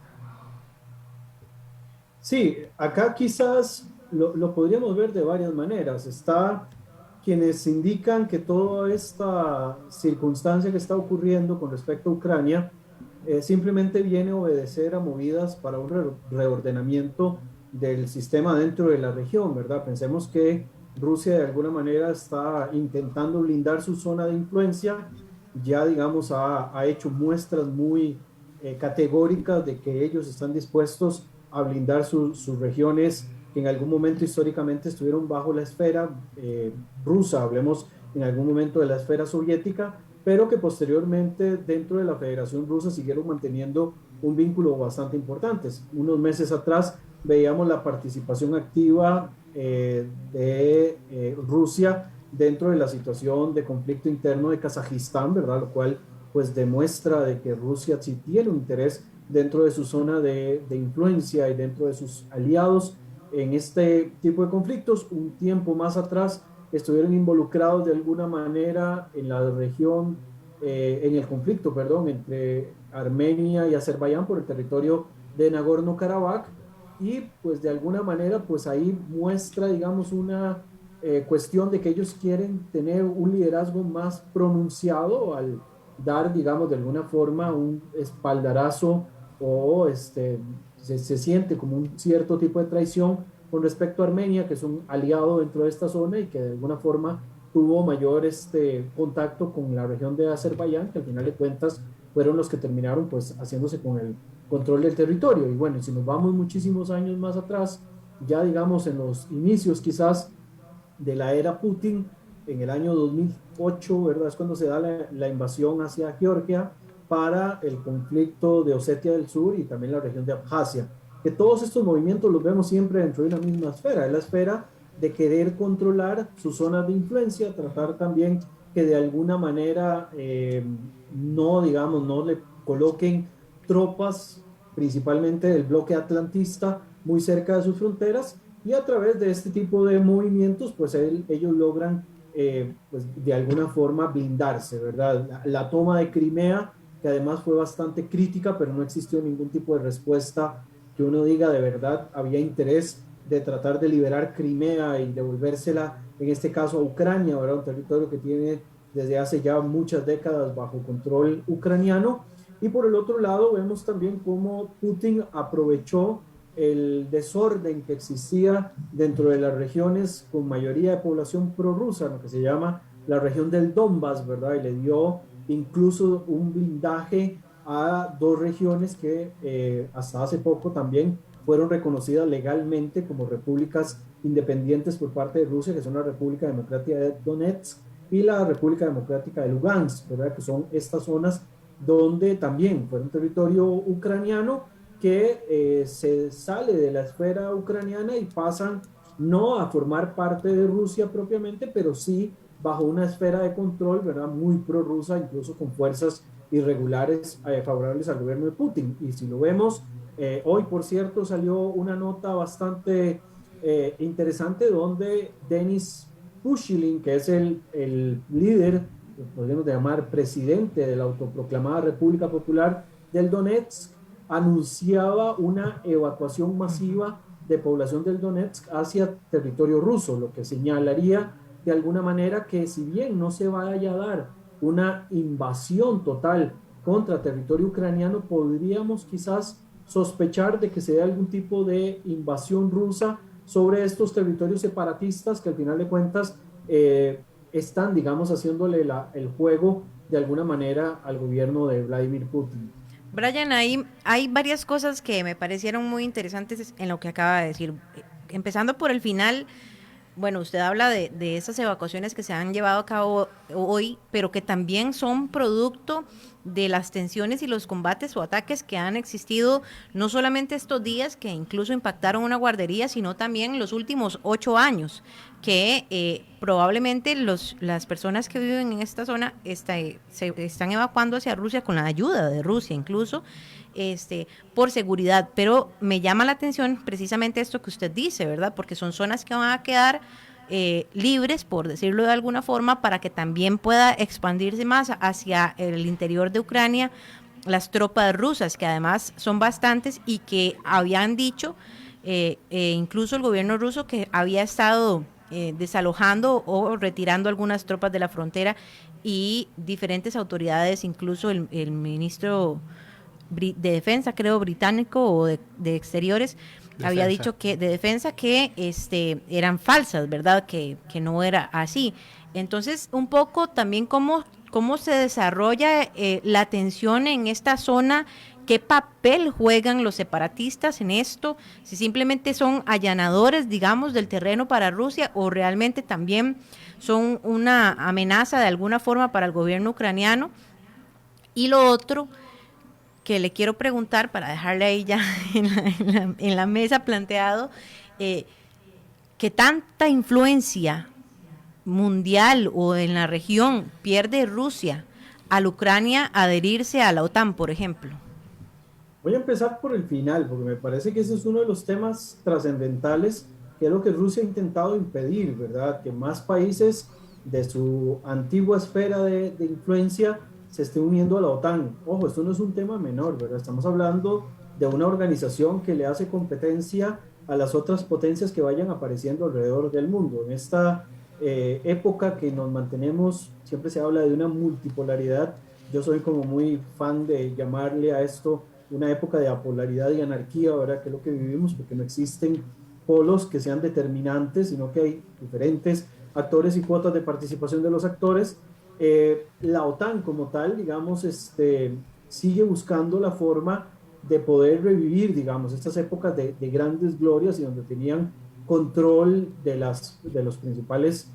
Sí, acá quizás lo podríamos ver de varias maneras. Está quienes indican que toda esta circunstancia que está ocurriendo con respecto a Ucrania simplemente viene a obedecer a movidas para un reordenamiento del sistema dentro de la región, ¿verdad? Pensemos que Rusia de alguna manera está intentando blindar su zona de influencia, ya digamos ha hecho muestras muy categóricas de que ellos están dispuestos a blindar sus regiones que en algún momento históricamente estuvieron bajo la esfera rusa, hablemos en algún momento de la esfera soviética, pero que posteriormente dentro de la Federación Rusa siguieron manteniendo un vínculo bastante importante. Unos meses atrás veíamos la participación activa de Rusia dentro de la situación de conflicto interno de Kazajistán, ¿verdad? Lo cual pues demuestra de que Rusia sí tiene un interés dentro de su zona de influencia y dentro de sus aliados en este tipo de conflictos. Un tiempo más atrás estuvieron involucrados de alguna manera en la región, en el conflicto, perdón, entre Armenia y Azerbaiyán por el territorio de Nagorno-Karabaj, y pues de alguna manera pues ahí muestra, digamos, una cuestión de que ellos quieren tener un liderazgo más pronunciado al dar, digamos, de alguna forma un espaldarazo o se siente como un cierto tipo de traición con respecto a Armenia, que es un aliado dentro de esta zona y que de alguna forma tuvo mayor contacto con la región de Azerbaiyán, que al final de cuentas fueron los que terminaron pues haciéndose con el control del territorio. Y bueno, si nos vamos muchísimos años más atrás, ya digamos en los inicios quizás de la era Putin, en el año 2008, ¿verdad? Es cuando se da la invasión hacia Georgia para el conflicto de Osetia del Sur y también la región de Abjasia. Que todos estos movimientos los vemos siempre dentro de una misma esfera, es la esfera de querer controlar sus zonas de influencia, tratar también que de alguna manera no, digamos, no le coloquen tropas, principalmente del bloque atlantista, muy cerca de sus fronteras, y a través de este tipo de movimientos, pues ellos logran, pues de alguna forma blindarse, ¿verdad? La toma de Crimea, que además fue bastante crítica, pero no existió ningún tipo de respuesta que uno diga de verdad había interés de tratar de liberar Crimea y devolvérsela, en este caso a Ucrania, ¿verdad? Un territorio que tiene desde hace ya muchas décadas bajo control ucraniano. Y por el otro lado vemos también cómo Putin aprovechó el desorden que existía dentro de las regiones con mayoría de población prorrusa, lo que se llama la región del Donbass, ¿verdad? Y le dio incluso un blindaje a dos regiones que hasta hace poco también fueron reconocidas legalmente como repúblicas independientes por parte de Rusia, que son la República Democrática de Donetsk y la República Democrática de Lugansk, ¿verdad? Que son estas zonas donde también fue un territorio ucraniano que se sale de la esfera ucraniana y pasan no a formar parte de Rusia propiamente, pero sí bajo una esfera de control, ¿verdad? Muy prorrusa, incluso con fuerzas irregulares favorables al gobierno de Putin. Y si lo vemos, hoy, por cierto, salió una nota bastante interesante donde Denis Pushilin, que es el líder, podríamos llamar presidente de la autoproclamada República Popular del Donetsk, anunciaba una evacuación masiva de población del Donetsk hacia territorio ruso, lo que señalaría de alguna manera que si bien no se vaya a dar una invasión total contra territorio ucraniano, podríamos quizás sospechar de que se dé algún tipo de invasión rusa sobre estos territorios separatistas que al final de cuentas están, digamos, haciéndole el juego de alguna manera al gobierno de Vladimir Putin. Brian, hay varias cosas que me parecieron muy interesantes en lo que acaba de decir. Empezando por el final, bueno, usted habla de esas evacuaciones que se han llevado a cabo hoy, pero que también son producto de las tensiones y los combates o ataques que han existido no solamente estos días, que incluso impactaron una guardería, sino también los últimos 8 años, que probablemente las personas que viven en esta zona se están evacuando hacia Rusia con la ayuda de Rusia incluso, por seguridad, pero me llama la atención precisamente esto que usted dice, ¿verdad? Porque son zonas que van a quedar libres, por decirlo de alguna forma, para que también pueda expandirse más hacia el interior de Ucrania las tropas rusas, que además son bastantes y que habían dicho, incluso el gobierno ruso, que había estado desalojando o retirando algunas tropas de la frontera, y diferentes autoridades, incluso el ministro de defensa, creo, británico, o de exteriores, defensa. Había dicho que de defensa que eran falsas, ¿verdad? Que no era así. Entonces, un poco también cómo se desarrolla la tensión en esta zona, qué papel juegan los separatistas en esto, si simplemente son allanadores, digamos, del terreno para Rusia, o realmente también son una amenaza de alguna forma para el gobierno ucraniano. Y lo otro que le quiero preguntar, para dejarle ahí ya en la mesa planteado, ¿qué tanta influencia mundial o en la región pierde Rusia al Ucrania adherirse a la OTAN, por ejemplo? Voy a empezar por el final, porque me parece que ese es uno de los temas trascendentales, que es lo que Rusia ha intentado impedir, ¿verdad? Que más países de su antigua esfera de influencia se esté uniendo a la OTAN. Ojo, esto no es un tema menor, ¿verdad? Estamos hablando de una organización que le hace competencia a las otras potencias que vayan apareciendo alrededor del mundo. En esta época que nos mantenemos, siempre se habla de una multipolaridad. Yo soy como muy fan de llamarle a esto una época de apolaridad y anarquía, ¿verdad? Que es lo que vivimos, porque no existen polos que sean determinantes, sino que hay diferentes actores y cuotas de participación de los actores. La OTAN como tal, digamos, sigue buscando la forma de poder revivir, digamos, estas épocas de grandes glorias y donde tenían control de los principales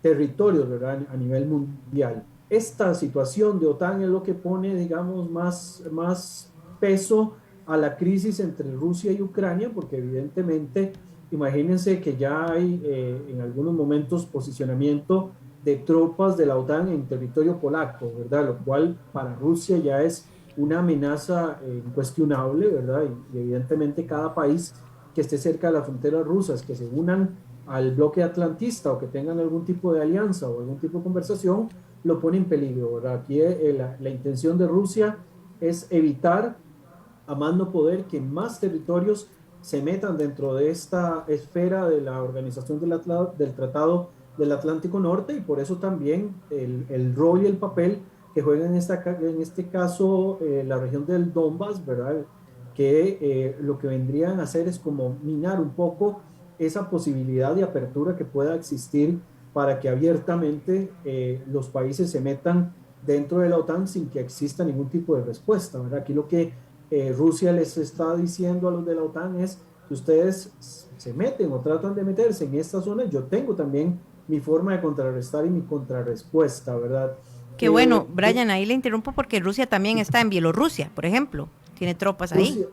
territorios, ¿verdad?, a nivel mundial. Esta situación de OTAN es lo que pone, digamos, más peso a la crisis entre Rusia y Ucrania, porque evidentemente, imagínense que ya hay en algunos momentos posicionamiento de tropas de la OTAN en territorio polaco, ¿verdad? Lo cual para Rusia ya es una amenaza incuestionable, ¿verdad? Y evidentemente cada país que esté cerca de las fronteras rusas, que se unan al bloque atlantista o que tengan algún tipo de alianza o algún tipo de conversación, lo pone en peligro, ¿verdad? Aquí la intención de Rusia es evitar a más no poder que más territorios se metan dentro de esta esfera de la Organización del Tratado del Atlántico Norte, y por eso también el rol y el papel que juega en este caso la región del Donbass, ¿verdad? Que lo que vendrían a hacer es como minar un poco esa posibilidad de apertura que pueda existir para que abiertamente los países se metan dentro de la OTAN sin que exista ningún tipo de respuesta, ¿verdad? Aquí lo que Rusia les está diciendo a los de la OTAN es que ustedes se meten o tratan de meterse en esta zona, yo tengo también mi forma de contrarrestar y mi contrarrespuesta, ¿verdad? Qué bueno, Brian, ahí le interrumpo porque Rusia también está en Bielorrusia, por ejemplo, tiene tropas ahí.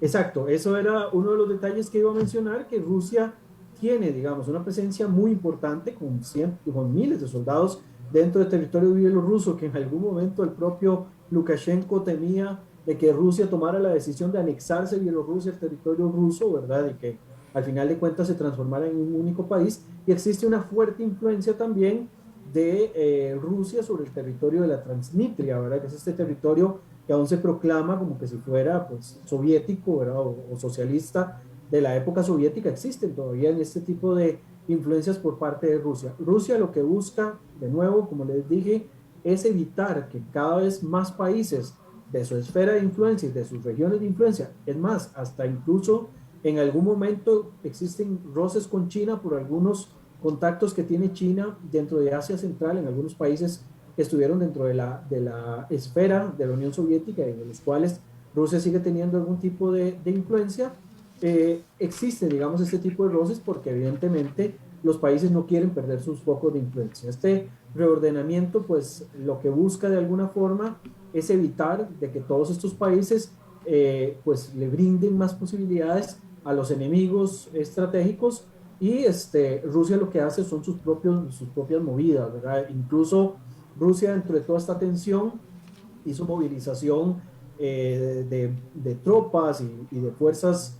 Exacto, eso era uno de los detalles que iba a mencionar, que Rusia tiene, digamos, una presencia muy importante con miles de soldados dentro del territorio bielorruso, que en algún momento el propio Lukashenko temía de que Rusia tomara la decisión de anexarse Bielorrusia al territorio ruso, ¿verdad? Y que al final de cuentas se transformara en un único país. Y existe una fuerte influencia también de Rusia sobre el territorio de la Transnistria, ¿verdad? Que es este territorio que aún se proclama como que si fuera pues soviético, ¿verdad? O socialista de la época soviética. Existen todavía en este tipo de influencias por parte de Rusia. Rusia lo que busca, de nuevo, como les dije, es evitar que cada vez más países de su esfera de influencia y de sus regiones de influencia, es más, hasta incluso en algún momento existen roces con China por algunos contactos que tiene China dentro de Asia Central, en algunos países que estuvieron dentro de la esfera de la Unión Soviética y en los cuales Rusia sigue teniendo algún tipo de influencia. Existe, digamos, este tipo de roces porque evidentemente los países no quieren perder sus focos de influencia. Este reordenamiento, pues, lo que busca de alguna forma es evitar de que todos estos países, pues, le brinden más posibilidades a los enemigos estratégicos, y Rusia lo que hace son sus propias movidas, ¿verdad? Incluso Rusia, dentro de toda esta tensión, hizo movilización de tropas y de fuerzas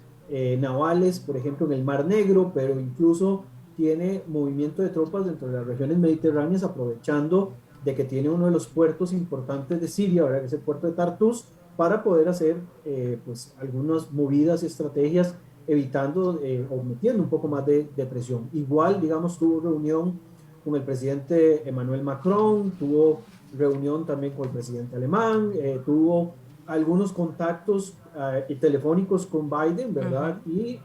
navales, por ejemplo, en el Mar Negro, pero incluso tiene movimiento de tropas dentro de las regiones mediterráneas, aprovechando de que tiene uno de los puertos importantes de Siria, ¿verdad? Que es el puerto de Tartus, para poder hacer pues algunas movidas y estrategias, evitando o metiendo un poco más de presión. Igual, digamos, tuvo reunión con el presidente Emmanuel Macron, tuvo reunión también con el presidente alemán, tuvo algunos contactos telefónicos con Biden, ¿verdad? Y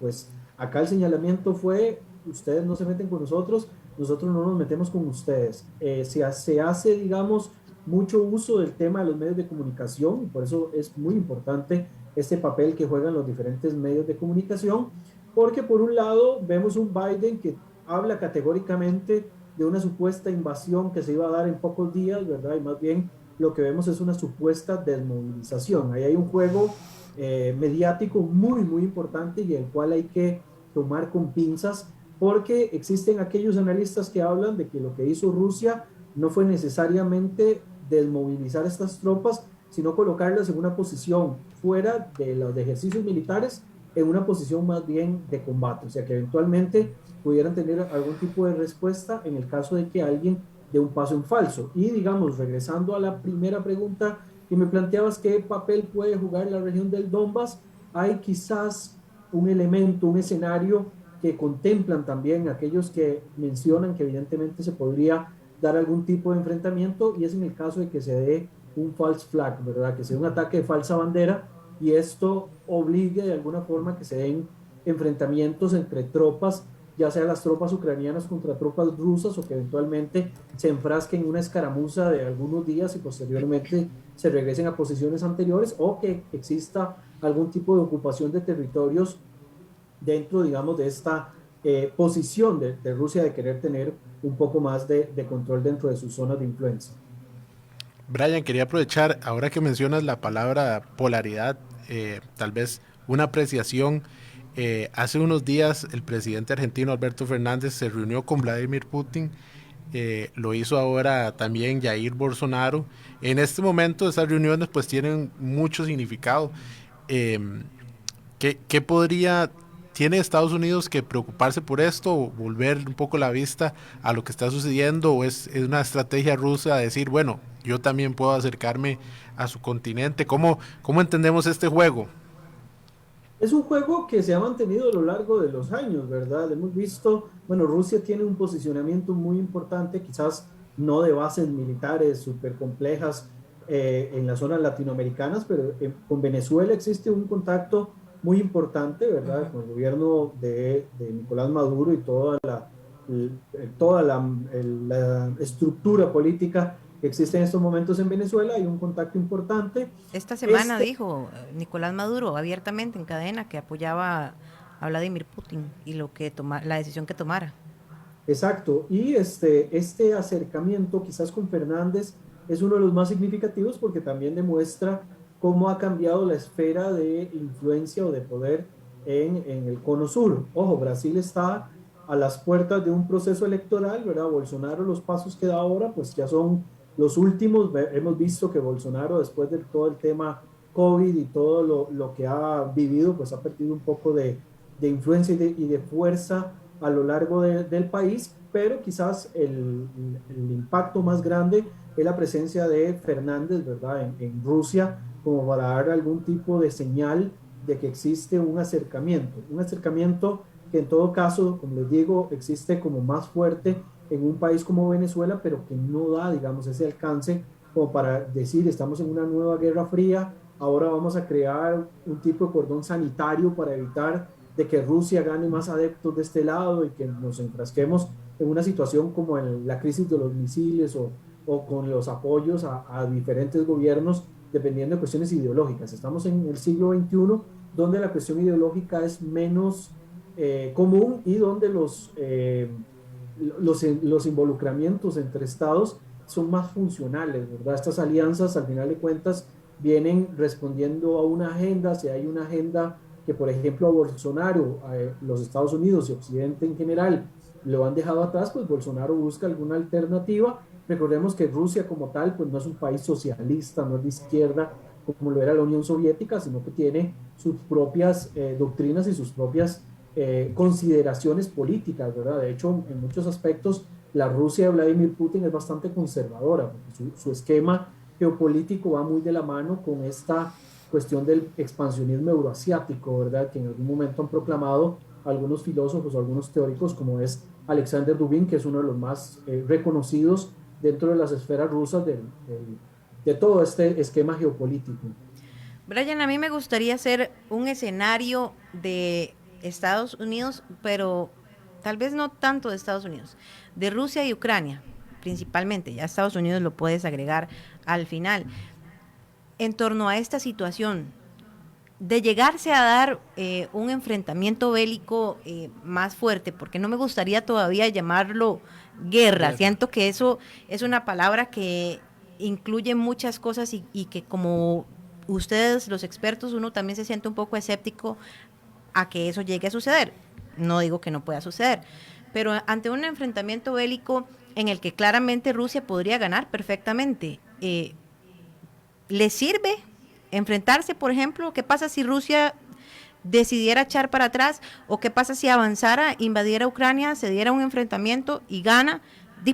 pues acá el señalamiento fue: ustedes no se meten con nosotros, nosotros no nos metemos con ustedes. Se hace, digamos, mucho uso del tema de los medios de comunicación, y por eso es muy importante este papel que juegan los diferentes medios de comunicación, porque por un lado vemos un Biden que habla categóricamente de una supuesta invasión que se iba a dar en pocos días, ¿verdad? Y más bien lo que vemos es una supuesta desmovilización. Ahí hay un juego mediático muy, muy importante, y el cual hay que tomar con pinzas, porque existen aquellos analistas que hablan de que lo que hizo Rusia no fue necesariamente desmovilizar estas tropas, sino colocarlas en una posición fuera de los ejercicios militares, en una posición más bien de combate, o sea que eventualmente pudieran tener algún tipo de respuesta en el caso de que alguien dé un paso en falso. Y digamos, regresando a la primera pregunta que me planteabas, ¿qué papel puede jugar la región del Donbass? Hay quizás un elemento, un escenario que contemplan también aquellos que mencionan que evidentemente se podría dar algún tipo de enfrentamiento, y es en el caso de que se dé un false flag, ¿verdad? Que sea un ataque de falsa bandera, y esto obligue de alguna forma a que se den enfrentamientos entre tropas, ya sea las tropas ucranianas contra tropas rusas, o que eventualmente se enfrasquen en una escaramuza de algunos días y posteriormente se regresen a posiciones anteriores, o que exista algún tipo de ocupación de territorios dentro, digamos, de esta posición de Rusia de querer tener un poco más de control dentro de sus zonas de influencia. Brian, quería aprovechar, ahora que mencionas la palabra polaridad, tal vez una apreciación. Hace unos días el presidente argentino Alberto Fernández se reunió con Vladimir Putin, lo hizo ahora también Jair Bolsonaro. En este momento esas reuniones pues tienen mucho significado. ¿Qué tiene Estados Unidos que preocuparse por esto o volver un poco la vista a lo que está sucediendo, o es una estrategia rusa de decir, bueno, yo también puedo acercarme a su continente? ¿Cómo entendemos este juego? Es un juego que se ha mantenido a lo largo de los años, ¿verdad? Hemos visto, bueno, Rusia tiene un posicionamiento muy importante, quizás no de bases militares súper complejas en las zonas latinoamericanas, pero con Venezuela existe un contacto muy importante, ¿verdad? Con el gobierno de Nicolás Maduro y toda la estructura política que existe en estos momentos en Venezuela. Hay un contacto importante. Esta semana dijo Nicolás Maduro abiertamente en cadena que apoyaba a Vladimir Putin y la decisión que tomara. Exacto, y este acercamiento quizás con Fernández es uno de los más significativos porque también demuestra cómo ha cambiado la esfera de influencia o de poder en el cono sur. Ojo, Brasil está a las puertas de un proceso electoral, ¿verdad? Bolsonaro, los pasos que da ahora, pues ya son los últimos. Hemos visto que Bolsonaro, después de todo el tema COVID y todo lo que ha vivido, pues ha perdido un poco de influencia y de fuerza a lo largo del país, pero quizás el impacto más grande es la presencia de Fernández, ¿verdad? En Rusia, como para dar algún tipo de señal de que existe un acercamiento que en todo caso, como les digo, existe como más fuerte en un país como Venezuela, pero que no da, digamos, ese alcance como para decir, estamos en una nueva guerra fría, ahora vamos a crear un tipo de cordón sanitario para evitar de que Rusia gane más adeptos de este lado y que nos enfrasquemos en una situación como en la crisis de los misiles o con los apoyos a diferentes gobiernos dependiendo de cuestiones ideológicas. Estamos en el siglo XXI donde la cuestión ideológica es menos común y donde los involucramientos entre estados son más funcionales, ¿verdad? Estas alianzas, al final de cuentas, vienen respondiendo a una agenda. Si hay una agenda que, por ejemplo, a Bolsonaro, los Estados Unidos y Occidente en general lo han dejado atrás, pues Bolsonaro busca alguna alternativa. Recordemos que Rusia como tal, pues no es un país socialista, no es de izquierda como lo era la Unión Soviética, sino que tiene sus propias doctrinas y sus propias consideraciones políticas, ¿verdad? De hecho, en muchos aspectos, la Rusia de Vladimir Putin es bastante conservadora, porque su esquema geopolítico va muy de la mano con esta cuestión del expansionismo euroasiático, ¿verdad? Que en algún momento han proclamado algunos filósofos o algunos teóricos, como es Alexander Dugin, que es uno de los más reconocidos dentro de las esferas rusas de todo este esquema geopolítico. Brian, a mí me gustaría hacer un escenario de Estados Unidos, pero tal vez no tanto de Estados Unidos, de Rusia y Ucrania, principalmente. Ya Estados Unidos lo puedes agregar al final. En torno a esta situación, de llegarse a dar un enfrentamiento bélico más fuerte, porque no me gustaría todavía llamarlo guerra. Siento que eso es una palabra que incluye muchas cosas y que, como ustedes, los expertos, uno también se siente un poco escéptico a que eso llegue a suceder. No digo que no pueda suceder, pero ante un enfrentamiento bélico en el que claramente Rusia podría ganar perfectamente, ¿le sirve enfrentarse, por ejemplo? ¿Qué pasa si Rusia decidiera echar para atrás? ¿O qué pasa si avanzara, invadiera Ucrania, se diera un enfrentamiento y gana?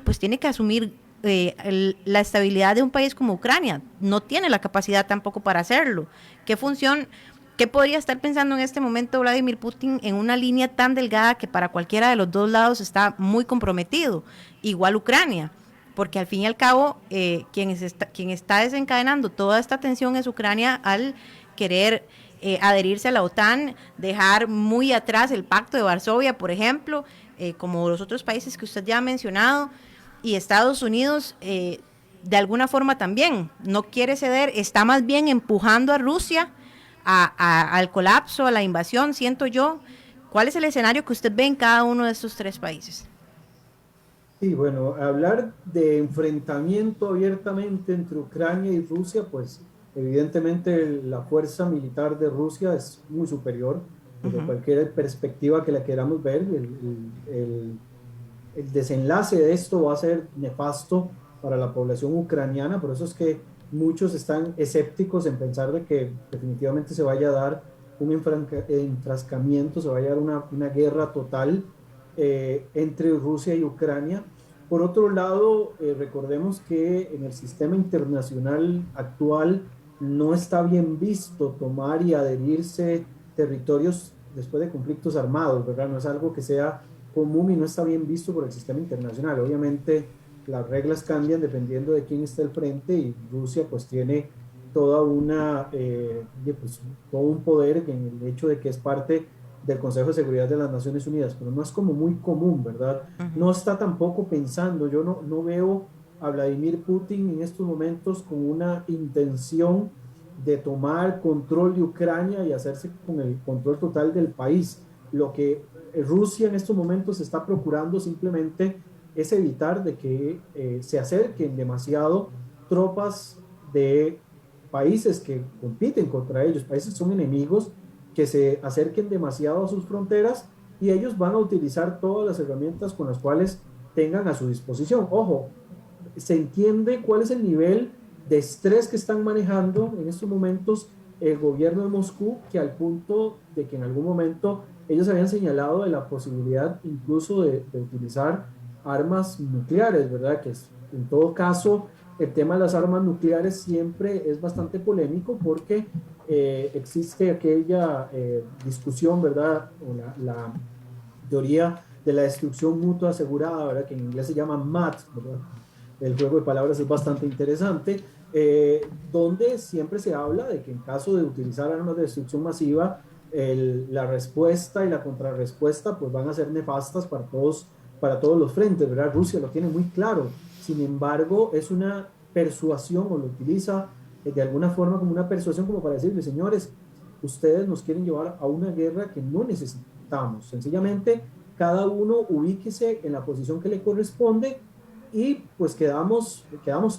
Pues tiene que asumir la estabilidad de un país como Ucrania. No tiene la capacidad tampoco para hacerlo. ¿Qué podría estar pensando en este momento Vladimir Putin en una línea tan delgada que para cualquiera de los dos lados está muy comprometido? Igual Ucrania, porque al fin y al cabo quien está desencadenando toda esta tensión es Ucrania al querer adherirse a la OTAN, dejar muy atrás el Pacto de Varsovia, por ejemplo, como los otros países que usted ya ha mencionado, y Estados Unidos de alguna forma también no quiere ceder, está más bien empujando a Rusia al colapso, a la invasión, siento yo, ¿Cuál es el escenario que usted ve en cada uno de estos 3 países? Sí, bueno, hablar de enfrentamiento abiertamente entre Ucrania y Rusia, pues evidentemente la fuerza militar de Rusia es muy superior desde cualquier perspectiva que la queramos ver. El desenlace de esto va a ser nefasto para la población ucraniana, por eso es que muchos están escépticos en pensar de que definitivamente se vaya a dar un enfrascamiento, se vaya a dar una guerra total entre Rusia y Ucrania. Por otro lado, recordemos que en el sistema internacional actual no está bien visto tomar y adherirse territorios después de conflictos armados, ¿verdad? No es algo que sea común y no está bien visto por el sistema internacional. Obviamente las reglas cambian dependiendo de quién está al frente y Rusia pues tiene toda pues, todo un poder en el hecho de que es parte del Consejo de Seguridad de las Naciones Unidas, pero no es como muy común, ¿verdad? No está tampoco pensando, yo no veo a Vladimir Putin en estos momentos con una intención de tomar control de Ucrania y hacerse con el control total del país. Lo que Rusia en estos momentos está procurando simplemente es evitar de que se acerquen demasiado tropas de países que compiten contra ellos, países que son enemigos, que se acerquen demasiado a sus fronteras y ellos van a utilizar todas las herramientas con las cuales tengan a su disposición. Ojo, se entiende cuál es el nivel de estrés que están manejando en estos momentos el gobierno de Moscú, que al punto de que en algún momento ellos habían señalado de la posibilidad incluso de utilizar armas nucleares, ¿verdad? Que en todo caso el tema de las armas nucleares siempre es bastante polémico porque existe aquella discusión, ¿verdad? O la teoría de la destrucción mutua asegurada, ¿verdad? Que en inglés se llama MAT, ¿verdad? El juego de palabras es bastante interesante, donde siempre se habla de que en caso de utilizar armas de destrucción masiva, la respuesta y la contrarrespuesta pues van a ser nefastas para todos los frentes, ¿verdad? Rusia lo tiene muy claro. Sin embargo, es una persuasión o lo utiliza de alguna forma como una persuasión como para decirle, señores, ustedes nos quieren llevar a una guerra que no necesitamos. Sencillamente, cada uno ubíquese en la posición que le corresponde y pues quedamos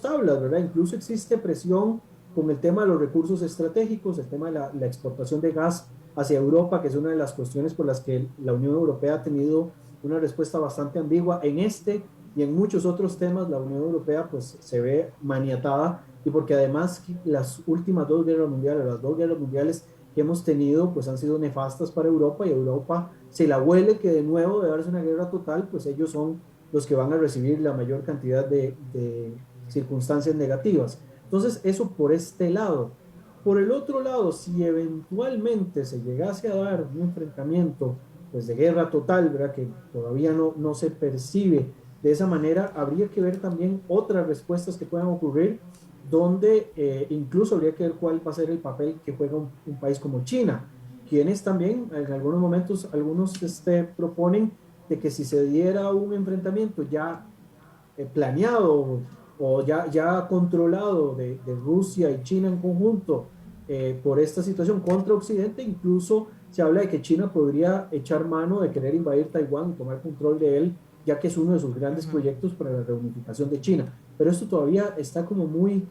tablas, ¿verdad? Incluso existe presión con el tema de los recursos estratégicos, el tema de la exportación de gas hacia Europa, que es una de las cuestiones por las que la Unión Europea ha tenido una respuesta bastante ambigua en este y en muchos otros temas. La Unión Europea pues se ve maniatada y porque además las últimas 2 guerras mundiales, las 2 guerras mundiales que hemos tenido pues han sido nefastas para Europa y Europa se la huele que de nuevo de darse una guerra total pues ellos son los que van a recibir la mayor cantidad de circunstancias negativas. Entonces eso por este lado. Por el otro lado, si eventualmente se llegase a dar un enfrentamiento pues de guerra total, ¿verdad? Que todavía no se percibe de esa manera, habría que ver también otras respuestas que puedan ocurrir, donde incluso habría que ver cuál va a ser el papel que juega un país como China, quienes también en algunos momentos, algunos proponen de que si se diera un enfrentamiento ya planeado o ya controlado de Rusia y China en conjunto por esta situación contra Occidente, incluso se habla de que China podría echar mano de querer invadir Taiwán y tomar control de él, ya que es uno de sus grandes proyectos para la reunificación de China. Pero esto todavía está como muy,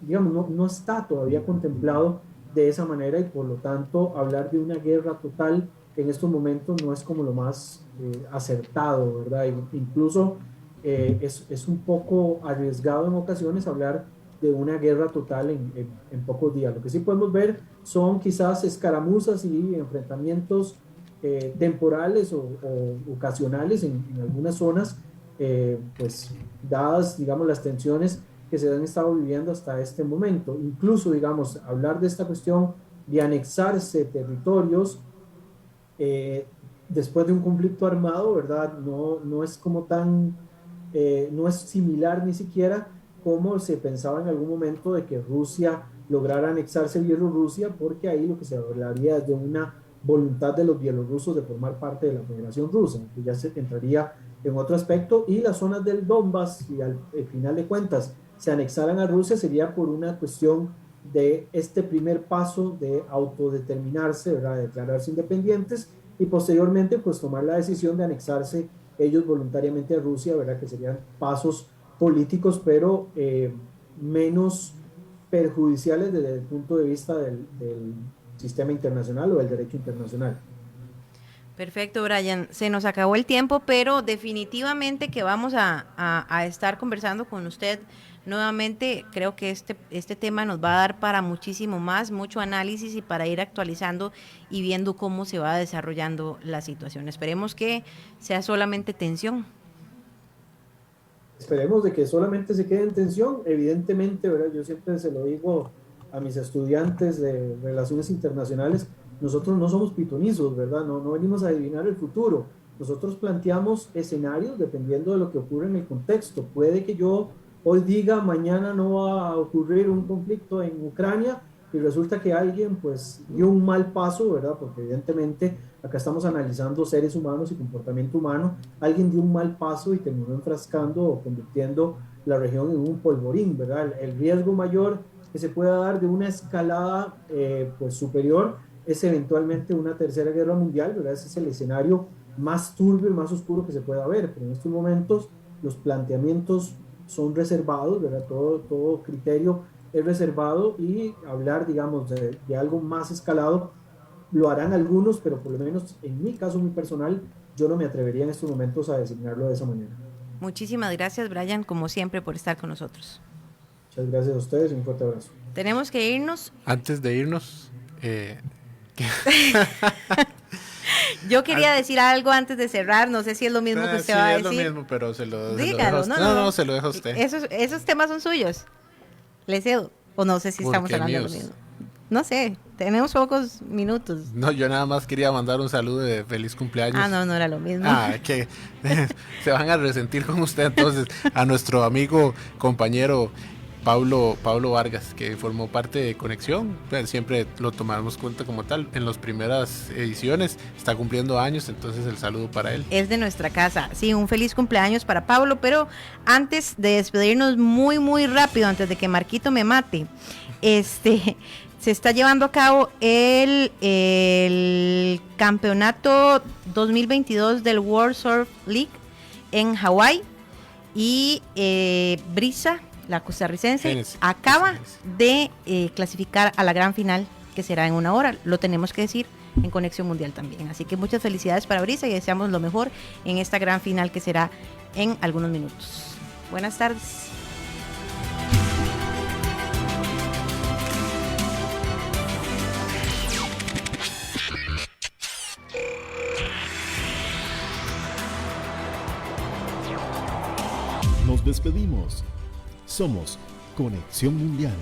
digamos, no está todavía contemplado de esa manera y por lo tanto hablar de una guerra total en estos momentos no es como lo más acertado, ¿verdad? Incluso es un poco arriesgado en ocasiones hablar de una guerra total en pocos días. Lo que sí podemos ver son quizás escaramuzas y enfrentamientos temporales o ocasionales en algunas zonas, pues dadas, digamos, las tensiones que se han estado viviendo hasta este momento. Incluso, digamos, hablar de esta cuestión de anexarse territorios después de un conflicto armado, ¿verdad? No es como tan, no es similar ni siquiera como se pensaba en algún momento de que Rusia lograra anexarse Bielorrusia, porque ahí lo que se hablaría es de una voluntad de los bielorrusos de formar parte de la Federación Rusa, que ya se entraría en otro aspecto, y las zonas del Donbass, y al final de cuentas se anexaran a Rusia, sería por una cuestión de este primer paso de autodeterminarse, ¿verdad? De declararse independientes, y posteriormente pues tomar la decisión de anexarse ellos voluntariamente a Rusia, ¿verdad? Que serían pasos políticos, pero menos perjudiciales desde el punto de vista del sistema internacional o del derecho internacional. Perfecto, Brian. Se nos acabó el tiempo, pero definitivamente que vamos a estar conversando con usted nuevamente. Creo que este tema nos va a dar para muchísimo más, mucho análisis y para ir actualizando y viendo cómo se va desarrollando la situación. Esperemos que sea solamente tensión. Esperemos de que solamente se quede en tensión. Evidentemente, ¿verdad? Yo siempre se lo digo a mis estudiantes de Relaciones Internacionales, nosotros no somos pitonizos, ¿verdad? No venimos a adivinar el futuro. Nosotros planteamos escenarios dependiendo de lo que ocurre en el contexto. Puede que yo hoy diga, mañana no va a ocurrir un conflicto en Ucrania y resulta que alguien pues dio un mal paso, ¿verdad? Porque evidentemente acá estamos analizando seres humanos y comportamiento humano. Alguien dio un mal paso y terminó enfrascando o convirtiendo la región en un polvorín, ¿verdad? El riesgo mayor que se pueda dar de una escalada pues superior es eventualmente una tercera guerra mundial, ¿verdad? Ese es el escenario más turbio y más oscuro que se pueda ver, pero en estos momentos los planteamientos son reservados, ¿verdad? Todo criterio es reservado y hablar, digamos, de algo más escalado lo harán algunos, pero por lo menos en mi caso muy personal, yo no me atrevería en estos momentos a designarlo de esa manera. Muchísimas gracias, Brian, como siempre, por estar con nosotros. Muchas gracias a ustedes y un fuerte abrazo. Tenemos que irnos. Antes de irnos, yo quería decir algo antes de cerrar, no sé si es lo mismo que usted va a decir. Sí, es lo mismo, pero se lo dejo a usted. No, se lo dejo a usted. Esos temas son suyos. Le cedo. O no sé si estamos hablando de lo mismo. No sé, tenemos pocos minutos. No, yo nada más quería mandar un saludo de feliz cumpleaños. No era lo mismo. Que se van a resentir con usted entonces. A nuestro amigo, compañero Pablo Vargas, que formó parte de Conexión, pues siempre lo tomamos cuenta como tal. En las primeras ediciones está cumpliendo años, entonces el saludo para él. Es de nuestra casa, sí, un feliz cumpleaños para Pablo, pero antes de despedirnos muy rápido, antes de que Marquito me mate, se está llevando a cabo el campeonato 2022 del World Surf League en Hawái y Brisa, la costarricense, acaba de clasificar a la gran final, que será en 1 hora. Lo tenemos que decir en Conexión Mundial también. Así que muchas felicidades para Brisa y deseamos lo mejor en esta gran final que será en algunos minutos. Buenas tardes. Nos despedimos. Somos Conexión Mundial.